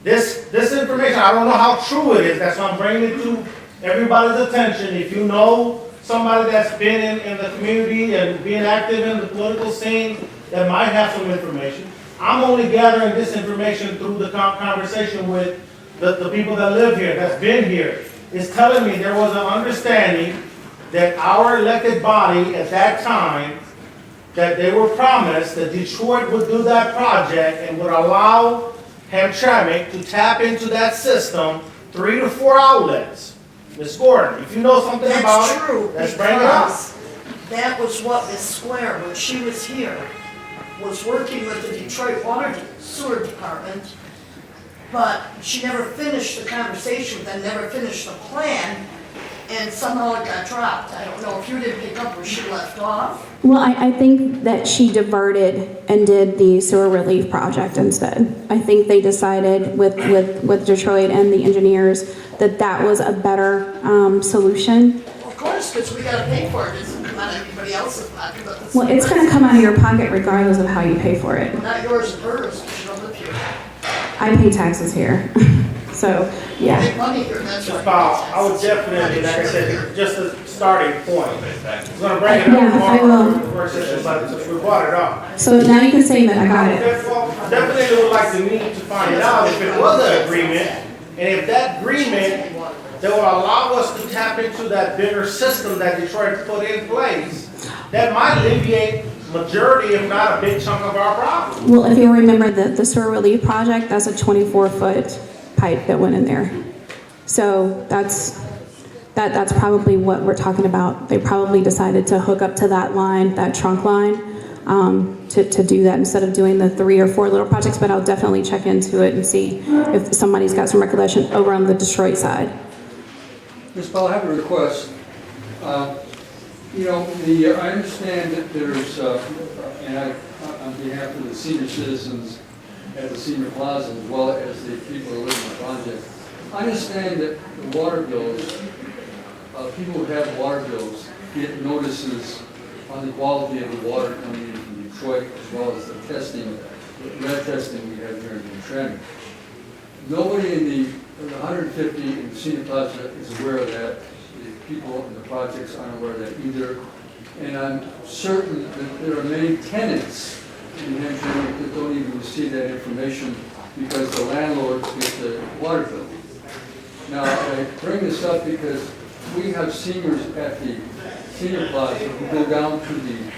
This information, I don't know how true it is, that's why I'm bringing it to everybody's attention. If you know somebody that's been in the community and being active in the political scene that might have some information, I'm only gathering this information through the conversation with the people that live here, that's been here. It's telling me there was an understanding that our elected body at that time, that they were promised that Detroit would do that project and would allow Hamtramck to tap into that system 3 to 4 outlets. Ms. Gordon, if you know something about it, True, let's bring it up. because that was what Ms. Square, when she was here, was working with the Detroit Water Sewer Department, but she never finished the conversation with them, never finished the plan, and somehow it got dropped. I don't know if you didn't pick up where she left off. Well, I think that she diverted and did the sewer relief project instead. I think they decided with Detroit and the engineers that that was a better solution. Well, of course, because we gotta pay for it, it doesn't come out of anybody else's pocket, but the Well, it's going to come out of your pocket regardless of how you pay for it. not yours and hers, because you don't live here. I pay taxes here. So, You yeah. make money here, that's Ms. right. Powell, I would definitely, like I said, just a starting point. I was going to bring it Yeah, I up will. tomorrow, the first session, but since we brought it up. So now you can say that I got it. I definitely would like to need to find out if it was an agreement, and if that agreement that will allow us to tap into that bigger system that Detroit put in place, that might alleviate majority, if not a big chunk of our problem. Well, if you remember the sewer relief project, that's a 24-foot pipe that went in there. So that's probably what we're talking about. They probably decided to hook up to that line, that trunk line, to do that instead of doing the 3 or 4 little projects, but I'll definitely check into it and see if somebody's got some recollection over on the Detroit side. Ms. Powell, I have a request. I understand that there's, on behalf of the senior citizens at the senior plaza, as well as the people who live in the project, I understand that the water bills, people who have water bills get notices on the quality of the water coming in from Detroit, as well as the testing, the red testing we have here in Hamtramck. Nobody in the 150 in the senior plaza is aware of that. The people in the projects aren't aware of that either. And I'm certain that there are many tenants in Hamtramck that don't even receive that information because the landlords get the water bill. Now, I bring this up because we have seniors at the senior plaza who go down to the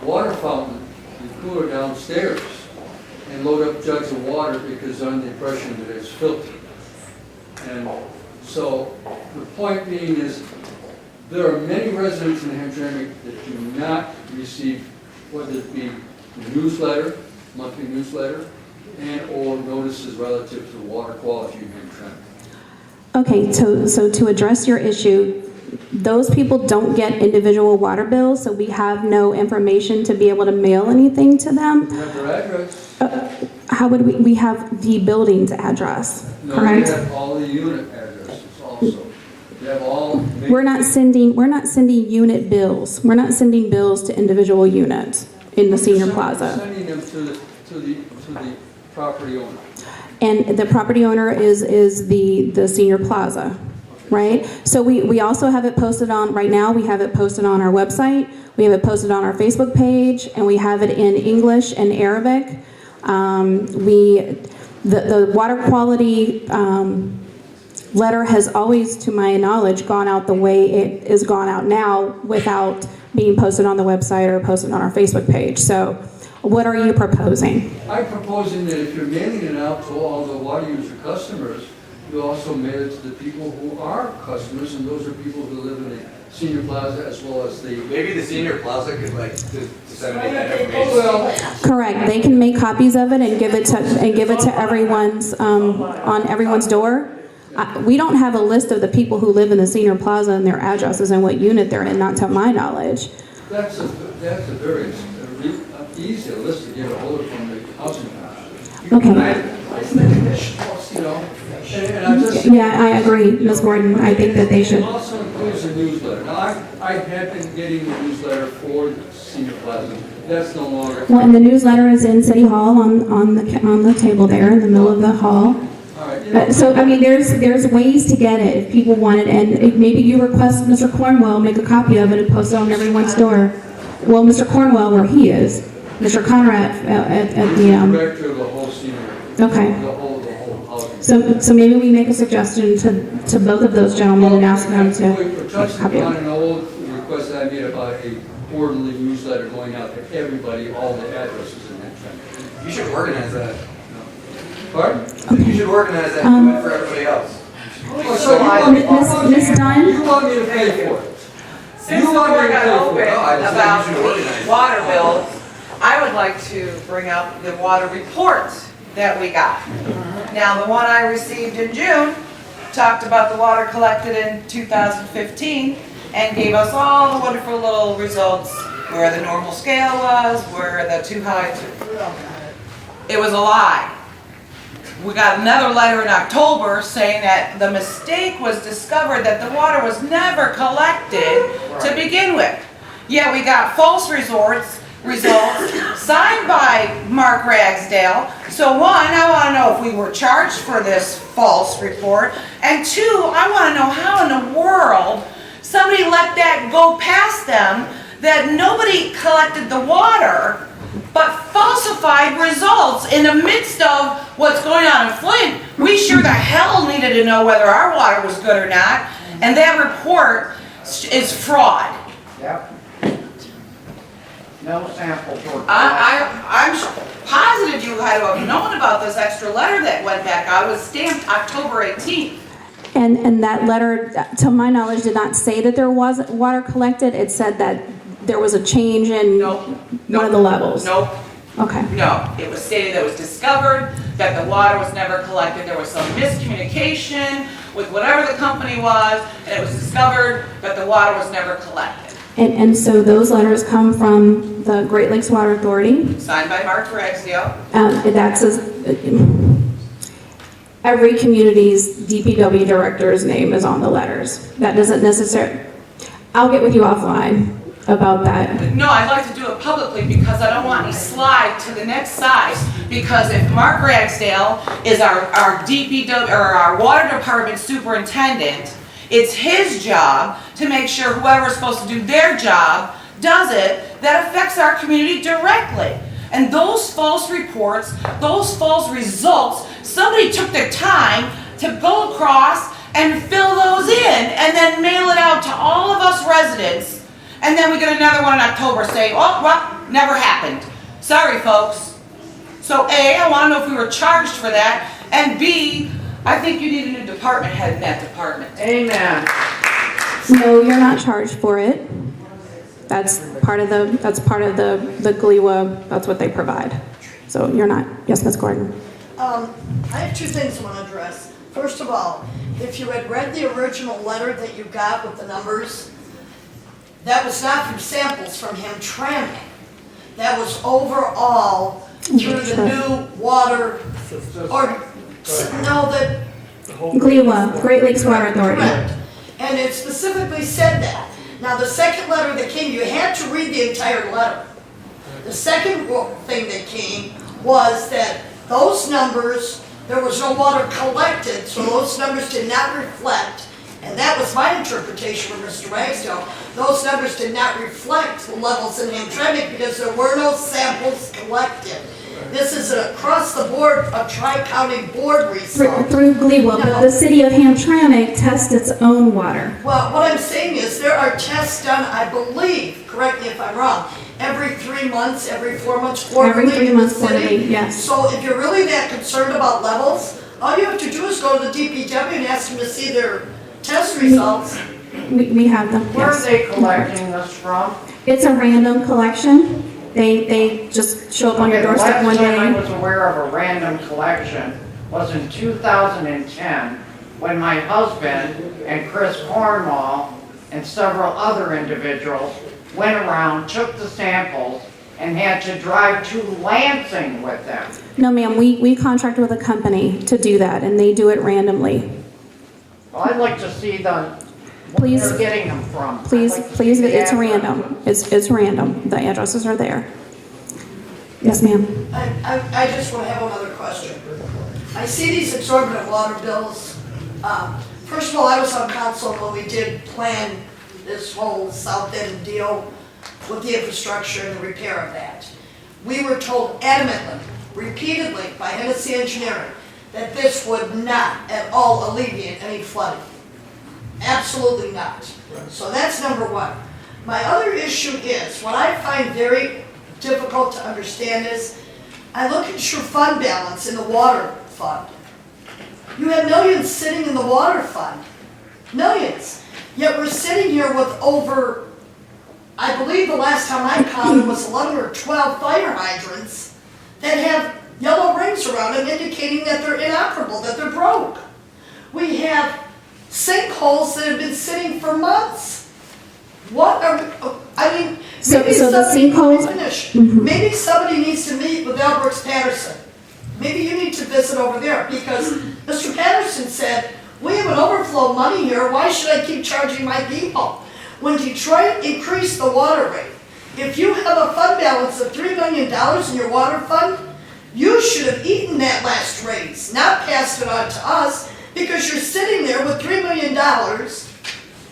water fountain, the cooler downstairs, and load up jugs of water because they're under the impression that it's filtered. And so the point being is there are many residents in Hamtramck that do not receive, whether it be the newsletter, monthly newsletter, and or notices relative to water quality in Hamtramck. Okay, so to address your issue, those people don't get individual water bills, so we have no information to be able to mail anything to them. You have their address? How would we have the building's address, No, correct? you have all the unit addresses also. You have all. We're not sending unit bills. We're not sending bills to individual units in the senior plaza. Sending them to the property owner. And the property owner is the senior plaza, right? So we also have it posted on, right now, we have it posted on our website, we have it posted on our Facebook page, and we have it in English and Arabic. The water quality letter has always, to my knowledge, gone out the way it is gone out now without being posted on the website or posted on our Facebook page. So what are you proposing? I'm proposing that if you're mailing it out to all the water user customers, you also mail it to the people who are customers, and those are people who live in the senior plaza as well as the... Maybe the senior plaza could like disseminate that information. Well, Correct. They can make copies of it and give it to everyone's on everyone's door. We don't have a list of the people who live in the senior plaza and their addresses and what unit they're in, not to my knowledge. that's a very easy list to get a hold of from the housing authority. Okay. You know, and I'm just... Yeah, I agree, Ms. Gordon. I think that they should. It also includes a newsletter. Now, I have been getting the newsletter for the senior plaza. That's no longer... Well, and the newsletter is in City Hall on the table there in the middle of the hall. So, I mean, there's ways to get it if people want it, and maybe you request Mr. Cornwell make a copy of it and post it on everyone's door. Well, Mr. Cornwell, where he is, Mr. Conrad at the... Director of the whole senior... Okay. The whole housing. So maybe we make a suggestion to both of those gentlemen and ask them to We're make a touching copy of on it. an old request that I made about a quarterly newsletter going out to everybody, all the addresses in that town. You should organize that. Pardon? You should organize that and do it for everybody else. So you want me, Ms. Dunn? you want me to pay for it? Since You the want me board to got pay for open it? No, I just think about you should organize the it. water bills, I would like to bring up the water report that we got. Now, the one I received in June talked about the water collected in 2015 and gave us all the wonderful little results, where the normal scale was, where the too high. It was a lie. We got another letter in October saying that the mistake was discovered, that the water was never collected to begin with. Yet we got false results signed by Mark Ragsdale. So one, I want to know if we were charged for this false report. And two, I want to know how in the world somebody let that go past them, that nobody collected the water, but falsified results in the midst of what's going on in Flint. We sure the hell needed to know whether our water was good or not, and that report is fraud. Yep. No samples were. I'm positive you had to have known about this extra letter that went back out. It was stamped October 18th. And that letter, to my knowledge, did not say that there was water collected. It said that there was a change in one of the levels. Nope. Okay. No, it was stated that it was discovered that the water was never collected. There was some miscommunication with whatever the company was, and it was discovered that the water was never collected. And so those letters come from the Great Lakes Water Authority. Signed by Mark Ragsdale. That's every community's DPW director's name is on the letters. That doesn't necessarily... I'll get with you offline about that. No, I'd like to do it publicly because I don't want any slide to the next size. Because if Mark Ragsdale is our DPW or our water department superintendent, it's his job to make sure whoever's supposed to do their job does it. That affects our community directly. And those false reports, those false results, somebody took the time to go across and fill those in and then mail it out to all of us residents. And then we get another one in October saying, oh, well, never happened. Sorry, folks. So A, I want to know if we were charged for that. And B, I think you need a new department head in that department. Amen. No, you're not charged for it. That's part of the GLEWA, that's what they provide. So you're not. Yes, Ms. Gordon. I have two things I want to address. First of all, if you had read the original letter that you got with the numbers, that was not from samples from Hamtramck. That was overall through the new water, or, no, that. GLEWA, Great Lakes Water Authority. Correct. And it specifically said that. Now, the second letter that came, you had to read the entire letter. The second thing that came was that those numbers, there was no water collected, so those numbers did not reflect, and that was my interpretation from Mr. Ragsdale, those numbers did not reflect the levels in Hamtramck because there were no samples collected. This is an across-the-board, a tri-county board result. Through GLEWA, but the city of Hamtramck tests its own water. Well, what I'm saying is there are tests done, I believe, correct me if I'm wrong, every 3 months, every 4 months, quarterly Every 3 in the months, city. quarterly, yes. So if you're really that concerned about levels, all you have to do is go to the DPW and ask them to see their test results. We have them, Where are yes. they collecting this from? It's a random collection. They just show up on your doorstep one The last time I day. was aware of a random collection was in 2010, when my husband and Chris Cornwall and several other individuals went around, took the samples, and had to drive to Lansing with them. No, ma'am, we contract with a company to do that, and they do it randomly. Well, I'd like to see where Please- they're getting them from. Please, I'd like to please, see the it's address. random. It's random. The addresses are there. Yes, ma'am. I just want to have another question. I see these exorbitant water bills. First of all, I was on council when we did plan this whole South End deal with the infrastructure and the repair of that. We were told adamantly, repeatedly by Hennessy Engineering, that this would not at all alleviate any flooding. Absolutely not. So that's number one. My other issue is, what I find very difficult to understand is, I look at your fund balance in the water fund. You have millions sitting in the water fund. Millions. Yet we're sitting here with over, I believe the last time I counted was 11 or 12 fire hydrants that have yellow rings around them indicating that they're inoperable, that they're broke. We have sinkholes that have been sitting for months. What are, I mean, So maybe the somebody, sinkholes- let me finish. Mhm. Maybe somebody needs to meet with Al Brooks Patterson. Maybe you need to visit over there, because Mr. Patterson said, we have an overflow of money here, why should I keep charging my people? When Detroit increased the water rate, if you have a fund balance of $3 million in your water fund, you should have eaten that last raise, not passed it on to us, because you're sitting there with $3 million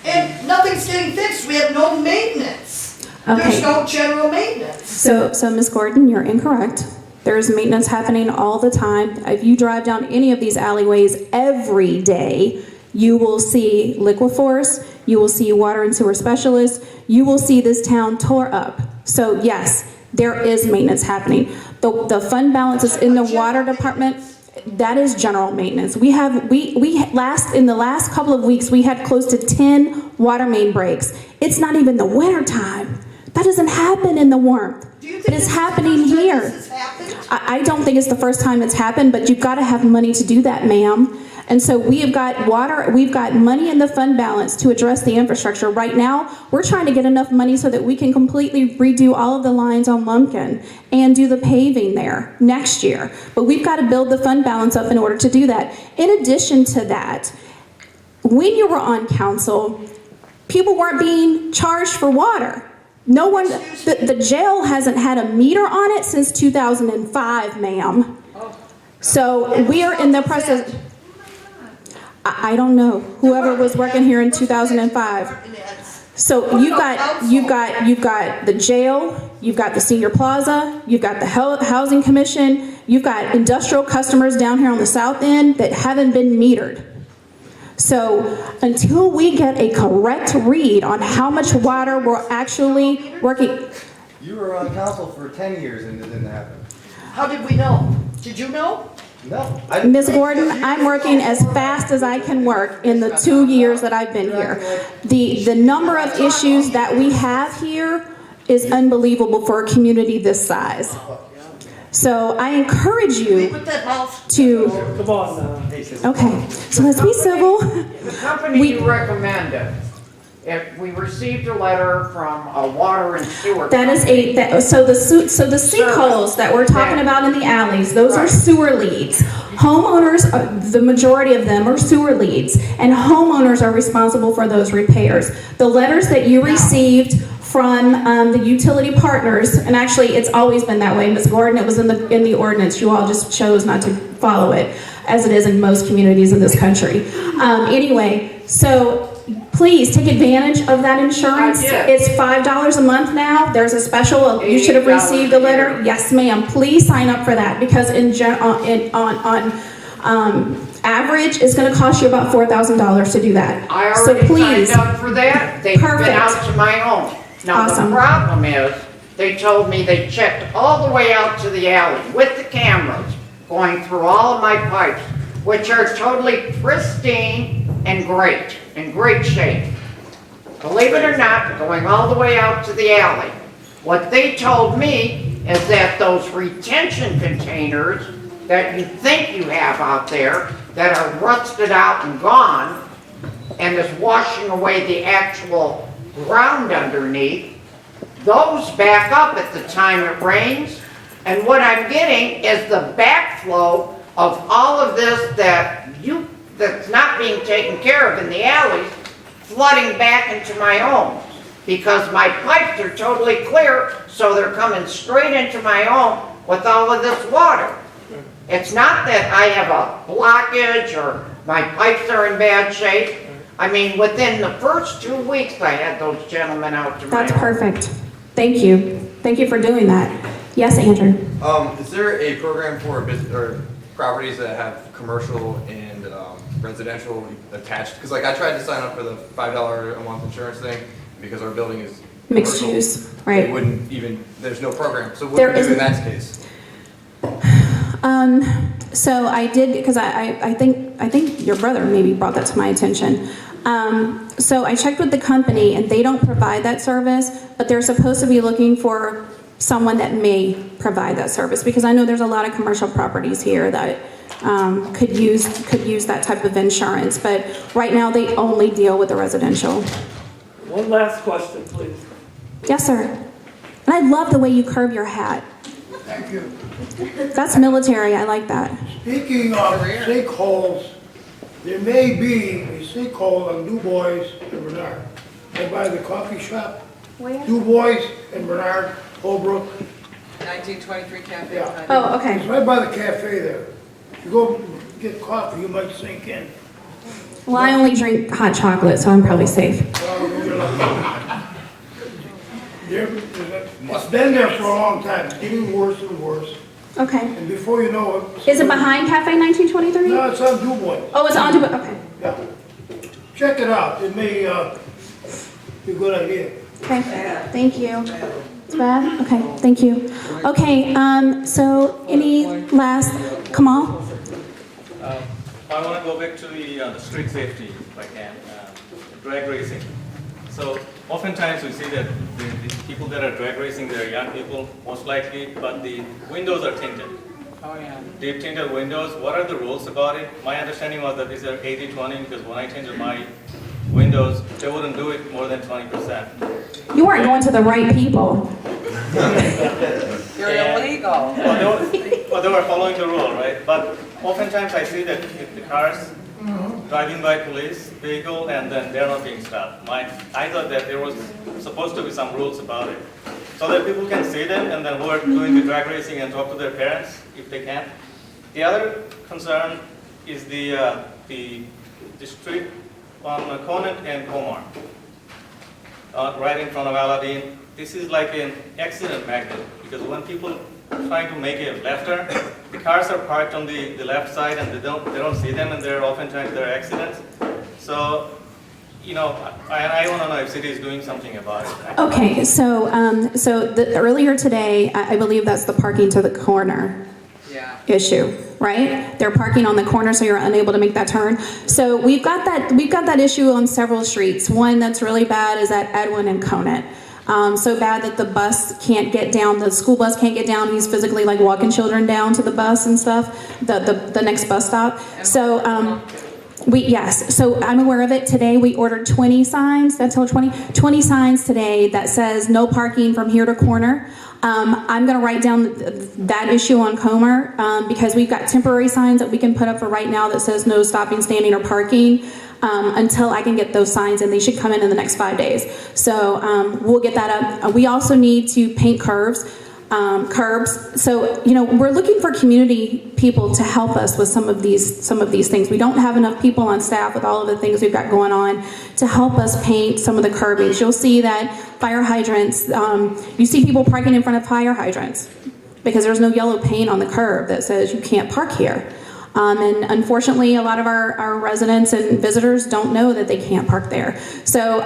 and nothing's getting fixed. We have no maintenance. There's Okay. no general maintenance. So Ms. Gordon, you're incorrect. There's maintenance happening all the time. If you drive down any of these alleyways every day, you will see Liquiforce, you will see water and sewer specialists, you will see this town tore up. So yes, there is maintenance happening. The fund balance is in the water department. That is general maintenance. In the last couple of weeks, we had close to 10 water main breaks. It's not even the winter time. That doesn't happen in the warmth. It is happening here. I don't think it's the first time it's happened, but you've got to have money to do that, ma'am. And so we have got we've got money in the fund balance to address the infrastructure. Right now, we're trying to get enough money so that we can completely redo all of the lines on Lumpkin and do the paving there next year. But we've got to build the fund balance up in order to do that. In addition to that, when you were on council, people weren't being charged for water. No one, the jail hasn't had a meter on it since 2005, ma'am. So we are in the process. I don't know. Whoever was working here in 2005. So you've got the jail, you've got the senior plaza, you've got the housing commission, you've got industrial customers down here on the south end that haven't been metered. So until we get a correct read on how much water we're actually working. You were on council for 10 years and it didn't happen. How did we know? Did you know? No. Ms. Gordon, I'm working as fast as I can work in the 2 years that I've been here. The number of issues that we have here is unbelievable for a community this size. So I encourage you Put that mouth. to, Come on now. okay, so let's be civil. The company you recommended, if we received a letter from a water and sewer. That is so the sinkholes that we're talking about in the alleys, those are Right. sewer leads. Homeowners, the majority of them are sewer leads, and homeowners are responsible for those repairs. The letters that you received from the utility partners, and actually it's always been that way, Ms. Gordon, it was in the ordinance, you all just chose not to follow it, as it is in most communities in this country. Anyway, so please take advantage of that insurance. I did. It's $5 a month now. There's a special, you should have received a letter. $80 Yes, ma'am. Please sign up for that because on average, it's going to cost you about $4,000 to do that. I So already please, signed up for that. They've been Perfect. out to my home. Now, Awesome. the problem is, they told me they checked all the way out to the alley with the cameras, going through all of my pipes, which are totally pristine and great, in great shape. Believe it or not, going all the way out to the alley. What they told me is that those retention containers that you think you have out there, that are rusted out and gone, and is washing away the actual ground underneath, those back up at the time it rains, and what I'm getting is the backflow of all of this that's not being taken care of in the alleys, flooding back into my home, because my pipes are totally clear, so they're coming straight into my home with all of this water. It's not that I have a blockage or my pipes are in bad shape. I mean, within the first 2 weeks, I had those gentlemen out to my home. that's perfect. Thank you. Thank you for doing that. Yes, Andrew. Is there a program for properties that have commercial and residential attached? Because like I tried to sign up for the $5 a month insurance thing because our building is Mixed commercial. use, right. They wouldn't even, there's no program. So what There do we do in isn't. that case? So I did, because I think your brother maybe brought that to my attention. So I checked with the company and they don't provide that service, but they're supposed to be looking for someone that may provide that service, because I know there's a lot of commercial properties here that could use that type of insurance, but right now they only deal with the residential. One last question, please. Yes, sir. And I love the way you curve your hat. Thank you. That's military, I like that. Speaking of sinkholes, there may be a sinkhole on Du Bois and Bernard. Right by the coffee shop. Where? Du Bois and Bernard, Holbrook. 1923 Cafe. Yeah. Oh, okay. It's right by the cafe there. If you go get coffee, you might sink in. Well, I only drink hot chocolate, so I'm probably safe. It's been there for a long time, it's getting worse and worse. Okay. And before you know it. Is it behind Cafe 1923? No, it's on Du Bois. Oh, it's on Dubai, okay. Yeah. Check it out, it may be a good idea. Okay, thank you. It's bad? Okay, thank you. Okay, so any last, Kamal? I want to go back to the street safety, if I can, drag racing. So oftentimes we see that the people that are drag racing, they're young people, most likely, but the windows are tinted. Oh, yeah. Deep tinted windows, what are the rules about it? My understanding was that these are 80-20, because when I tinted my windows, they wouldn't do it more than 20%. You weren't going to the right people. You're illegal. Well, they were following the rule, right? But oftentimes I see that if the cars driving by police vehicle and then they're not being stopped. I thought that there was supposed to be some rules about it, so that people can see them and then who are doing the drag racing and talk to their parents if they can. The other concern is the street on Conant and Comar, right in front of Aladdin. This is like an accident magnet, because when people trying to make a left-turn, the cars are parked on the left side and they don't see them, and oftentimes there are accidents. So, you know, I want to know if city is doing something about it. Okay, so earlier today, I believe that's the parking to the corner issue, right? They're parking on the corner, so you're unable to make that turn. So we've got that issue on several streets. One that's really bad is at Edwin and Conant. So bad that the bus can't get down, the school bus can't get down. He's physically like walking children down to the bus and stuff, the next bus stop. So so I'm aware of it. Today we ordered 20 signs, that's how 20 signs today that says no parking from here to corner. I'm gonna write down that issue on Comer because we've got temporary signs that we can put up for right now that says no stopping, standing, or parking. Until I can get those signs, and they should come in the next 5 days. So we'll get that up. We also need to paint curbs. So we're looking for community people to help us with some of these things. We don't have enough people on staff with all of the things we've got going on to help us paint some of the curbings. You'll see that fire hydrants. You see people parking in front of fire hydrants because there's no yellow paint on the curb that says you can't park here. And unfortunately, a lot of our residents and visitors don't know that they can't park there. So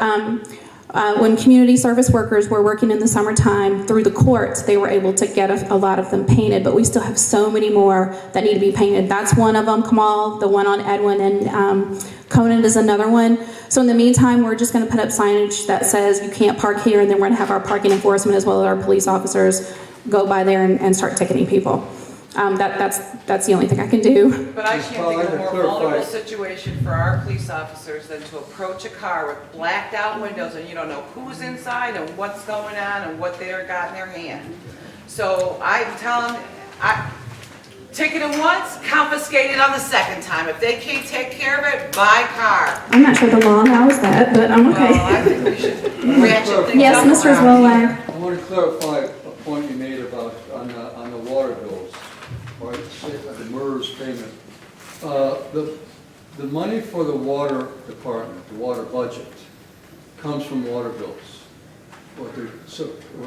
when community service workers were working in the summertime through the courts, they were able to get a lot of them painted, but we still have so many more that need to be painted. That's one of them, Kamal, the one on Edwin, and Conan is another one. So in the meantime, we're just going to put up signage that says you can't park here, and then we're going to have our parking enforcement as well as our police officers go by there and start ticketing people. That's the only thing I can do. But I can't think of a more vulnerable situation for our police officers than to approach a car with blacked out windows and you don't know who's inside and what's going on and what they've got in their hand. So I tell them, ticket them once, confiscate it on the second time. If they can't take care of it, buy car. I'm not sure the law allows that, but I'm okay. Well, I think we should ratchet things Yes, up Mr. around Zwolak. I want to clarify a point you made about on the water bills, or the MERS payment. The money for the water department, the water budget, comes from water bills, what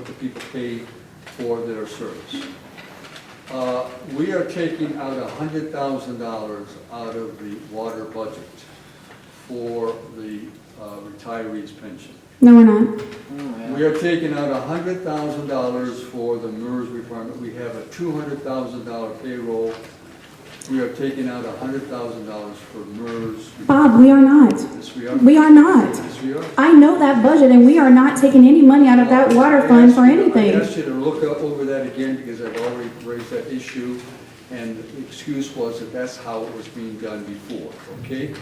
the people pay for their service. We are taking out $100,000 out of the water budget for the retirees' pension. No, we're not. We are taking out $100,000 for the MERS department. We have a $200,000 payroll. We are taking out $100,000 for MERS. Bob, we are not. Yes, we are. We are not. Yes, we are. I know that budget, and we are not taking any money out of that water fund for anything. I asked you to look over that again because I've already raised that issue, and the excuse was that that's how it was being done before, okay?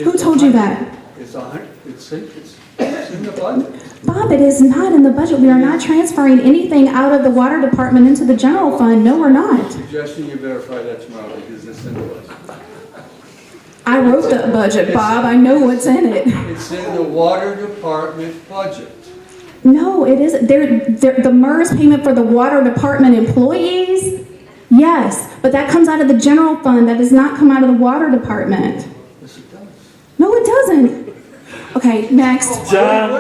Who told you that? It's in the budget. Bob, it is not in the budget. We are not transferring anything out of the water department into the general fund. No, we're not. Suggesting you verify that tomorrow because it's in the budget. I wrote the budget, Bob. I know what's in it. It's in the water department budget. No, it isn't. The MERS payment for the water department employees? Yes, but that comes out of the general fund. That does not come out of the water department. Yes, it does. No, it doesn't. Okay, next. John.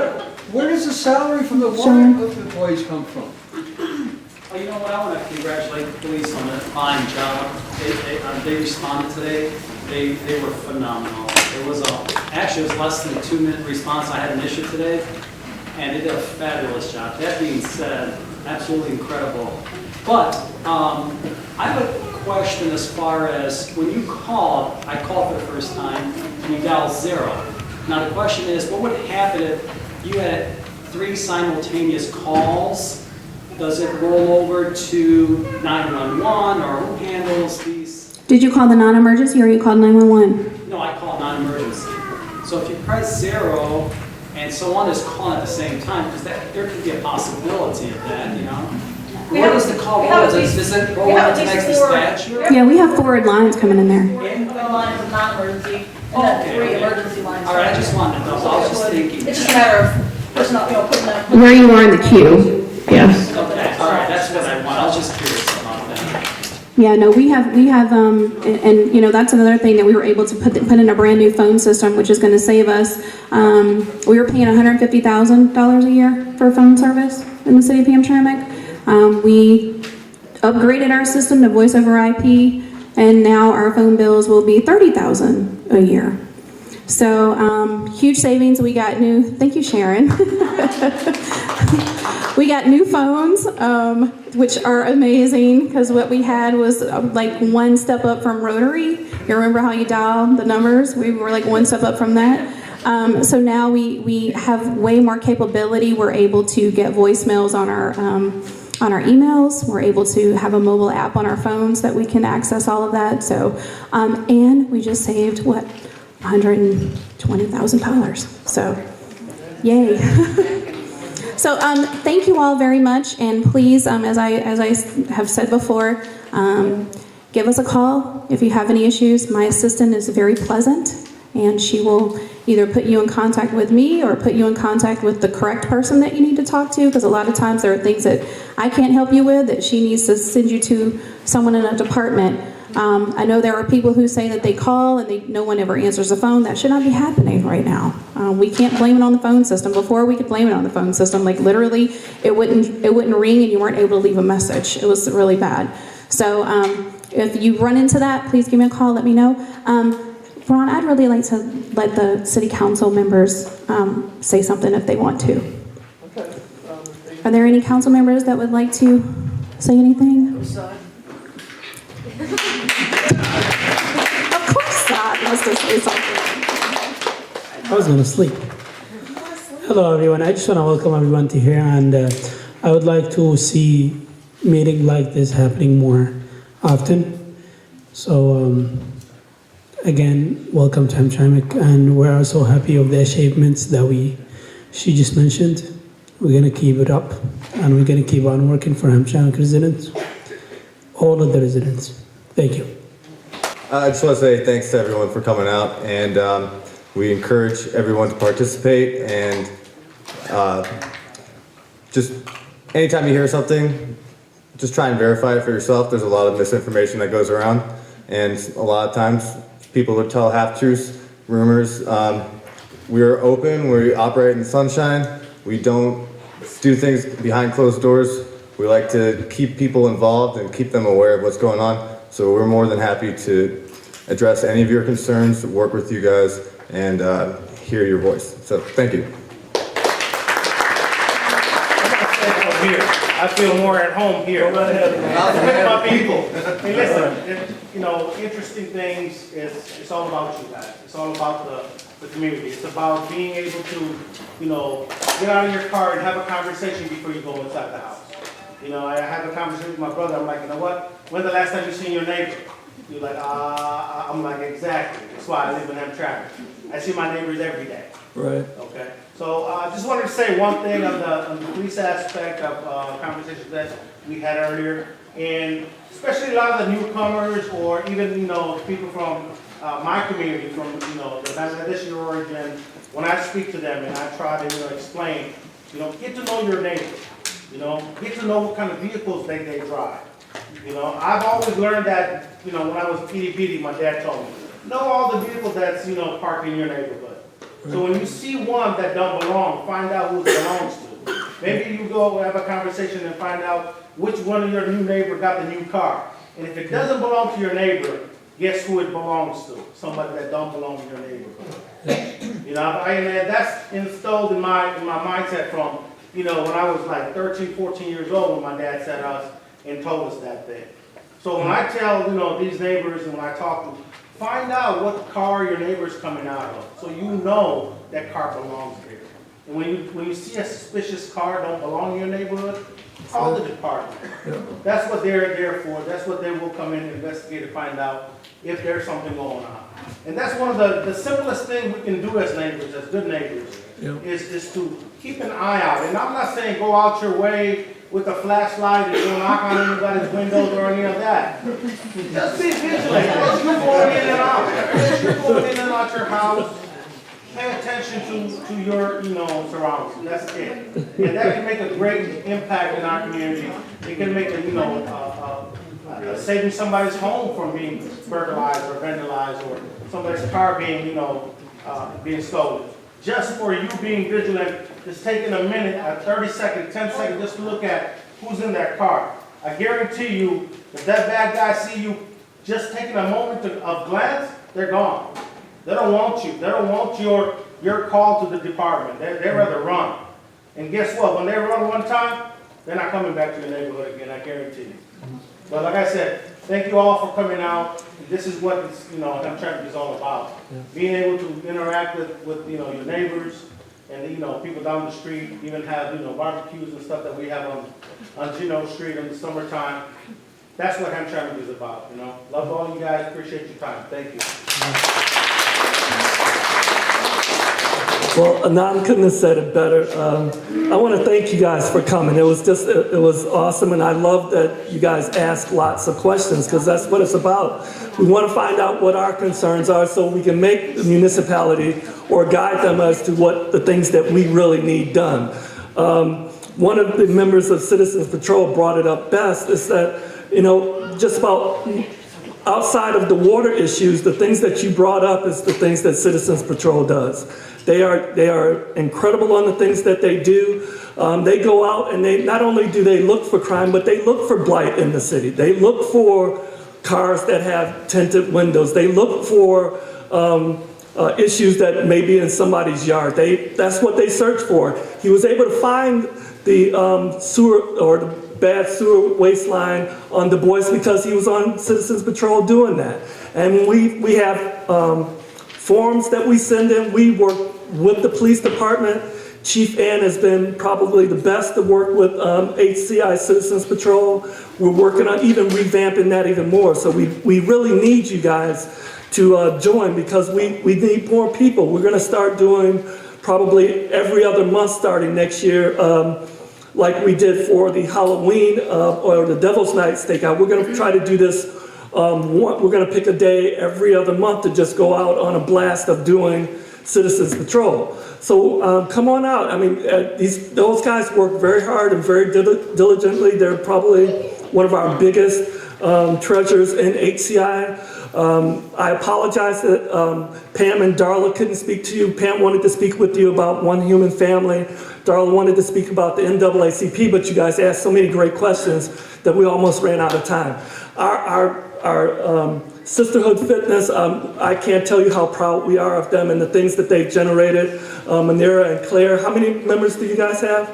Where does the salary from the water John. employees come from? Oh, you know what, I want to congratulate the police on a fine job. They responded today. They were phenomenal. It was actually it was less than a 2-minute response. I had an issue today, and they did a fabulous job. That being said, absolutely incredible. But I have a question as far as when you called, I called for the first time, and you dialed 0. Now the question is, what would happen if you had 3 simultaneous calls? Does it roll over to 911, or who handles these? Did you call the non-emergency or you called 911? No, I call non-emergency. So if you press 0 and someone is calling at the same time, because there could be a possibility of that, you know? Where does the call roll? Does it roll over to next dispatcher? Yeah, we have forward lines coming in there. Line is a non-emergency, and Okay, then 3 okay. emergency lines. All right, I just wanted to know. I was just thinking. It's just a matter of personnel, putting that. Where you are in the queue. Yes. Okay, all right, that's what I want. I was just curious about that. Yeah, no, we have, and you know, that's another thing that we were able to put in a brand new phone system, which is going to save us. We were paying $150,000 a year for phone service in the city of Hamtramck. We upgraded our system to voice over IP, and now our phone bills will be $30,000 a year. So huge savings. We got new. Thank you, Sharon. We got new phones, which are amazing because what we had was like one step up from rotary. You remember how you dial the numbers? We were like one step up from that. So now we have way more capability. We're able to get voicemails on our emails. We're able to have a mobile app on our phones that we can access all of that. So, and we just saved what, $120,000. So, yay. So thank you all very much, and please, as I have said before, give us a call if you have any issues. My assistant is very pleasant, and she will either put you in contact with me or put you in contact with the correct person that you need to talk to, because a lot of times there are things that I can't help you with that she needs to send you to someone in a department. I know there are people who say that they call and no one ever answers the phone. That should not be happening right now. We can't blame it on the phone system. Before we could blame it on the phone system, like literally it wouldn't ring and you weren't able to leave a message. It was really bad. So if you run into that, please give me a call, let me know. Ron, I'd really like to let the city council members say something if they want to. Okay. Are there any council members that would like to say anything? Of course not. Let's just say something. I was going to sleep. Hello, everyone. I just want to welcome everyone to here, and I would like to see meetings like this happening more often. So, again, welcome to Hamtramck, and we're also happy of the achievements that she just mentioned. We're going to keep it up, and we're going to keep on working for Hamtramck residents, all of the residents. Thank you. I just want to say thanks to everyone for coming out, and we encourage everyone to participate, and just anytime you hear something, just try and verify it for yourself. There's a lot of misinformation that goes around, and a lot of times people would tell half-truths, rumors. We're open, we operate in the sunshine, we don't do things behind closed doors. We like to keep people involved and keep them aware of what's going on. So we're more than happy to address any of your concerns, work with you guys, and hear your voice. So thank you. Here. I feel more at home here. With my people. Hey, listen, interesting things, it's all about you guys. It's all about the community. It's about being able to, get out of your car and have a conversation before you go inside the house. I have a conversation with my brother. I'm like, you know what? When's the last time you seen your neighbor? You're like, I'm like, exactly. That's why I live in Hamtramck. I see my neighbors every day. Right. Okay. So I just wanted to say one thing on the police aspect of conversations that we had earlier, and especially a lot of the newcomers or even people from my community, from the Bangladeshi origin. When I speak to them and I try to explain, get to know your neighbors. Get to know what kind of vehicles they drive. I've always learned that, when I was itty-bitty, my dad told me, know all the vehicles that's, parked in your neighborhood. So when you see one that don't belong, find out who it belongs to. Maybe you go have a conversation and find out which one of your new neighbor got the new car. And if it doesn't belong to your neighbor, guess who it belongs to? Somebody that don't belong to your neighborhood. And that's instilled in my mindset from, when I was like 13, 14 years old, when my dad sat us and told us that thing. So when I tell, these neighbors and when I talk to them, find out what car your neighbor's coming out of, so that car belongs there. And when you see a suspicious car don't belong in your neighborhood, call the department. That's what they're there for. That's what they will come in and investigate to find out if there's something going on. And that's one of the simplest things we can do as neighbors, as good neighbors, is to keep an eye out. And I'm not saying go out your way with a flashlight and go knock on anybody's windows or any of that. Just be vigilant. As you're going in and out. As you're going in and out your house, pay attention to your, surroundings. That's it. And that can make a great impact in our community. It can make saving somebody's home from being burglarized or vandalized, or somebody's car being, being stolen. Just for you being vigilant, just taking a minute, 30 seconds, 10 seconds, just to look at who's in that car. I guarantee you, if that bad guy see you just taking a moment of glance, they're gone. They don't want you. They don't want your call to the department. They'd rather run. And guess what? When they run one time, they're not coming back to your neighborhood again, I guarantee you. But like I said, thank you all for coming out. This is what it's, Hamtramck is all about. Being able to interact with your neighbors and, people down the street, even have, barbecues and stuff that we have on Gino Street in the summertime. That's what Hamtramck is about, Love all you guys, appreciate your time. Thank you. Well, Anand couldn't have said it better. I want to thank you guys for coming. It was awesome, and I love that you guys ask lots of questions, because that's what it's about. We want to find out what our concerns are so we can make the municipality or guide them as to what the things that we really need done. One of the members of Citizens Patrol brought it up best, is that, just about outside of the water issues, the things that you brought up is the things that Citizens Patrol does. They are incredible on the things that they do. They go out and they not only do they look for crime, but they look for blight in the city. They look for cars that have tinted windows. They look for issues that may be in somebody's yard. That's what they search for. He was able to find the sewer or the bad sewer waste line on Du Bois because he was on Citizens Patrol doing that. And we have forms that we send in. We work with the police department. Chief Ann has been probably the best to work with HCI Citizens Patrol. We're working on even revamping that even more. So we really need you guys to join, because we need more people. We're going to start doing probably every other month starting next year, like we did for the Halloween or the Devil's Night Stakeout. We're going to try to do this. We're going to pick a day every other month to just go out on a blast of doing Citizens Patrol. So come on out. I mean, those guys work very hard and very diligently. They're probably one of our biggest treasures in HCI. I apologize that Pam and Darla couldn't speak to you. Pam wanted to speak with you about One Human Family. Darla wanted to speak about the NAACP, but you guys asked so many great questions that we almost ran out of time. Our Sisterhood Fitness, I can't tell you how proud we are of them and the things that they've generated. Manira and Claire, how many members do you guys have?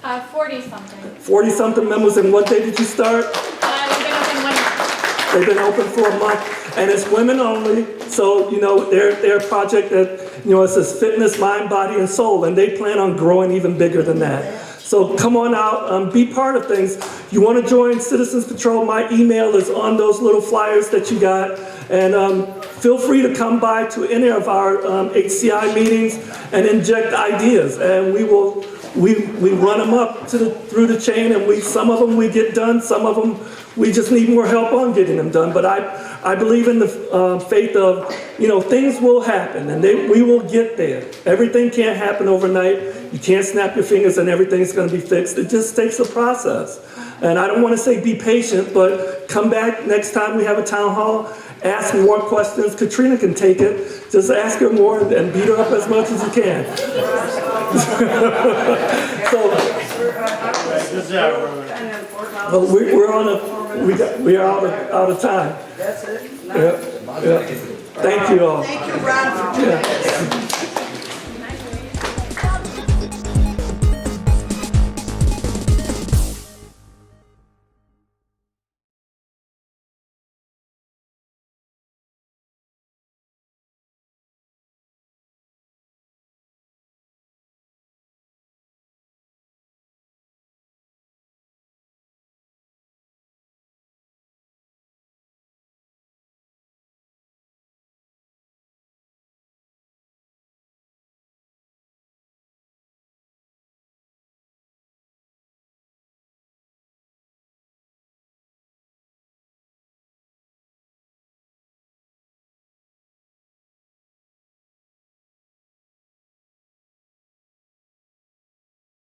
40-something. 40-something members, and what day did you start? We've been open 1 month. They've been open for a month, and it's women only. So, they're a project that, it says fitness, mind, body, and soul, and they plan on growing even bigger than that. So come on out, be part of things. You want to join Citizens Patrol, my email is on those little flyers that you got. And feel free to come by to any of our HCI meetings and inject ideas. And we run them up through the chain, and some of them we get done, some of them we just need more help on getting them done. But I believe in the faith of, things will happen, and we will get there. Everything can't happen overnight. You can't snap your fingers and everything's going to be fixed. It just takes a process. And I don't want to say be patient, but come back next time we have a town hall, ask more questions. Katrina can take it. Just ask her more and beat her up as much as you can. We are out of time. That's it. Yeah. Thank you all. Thank you, Ron, for doing this.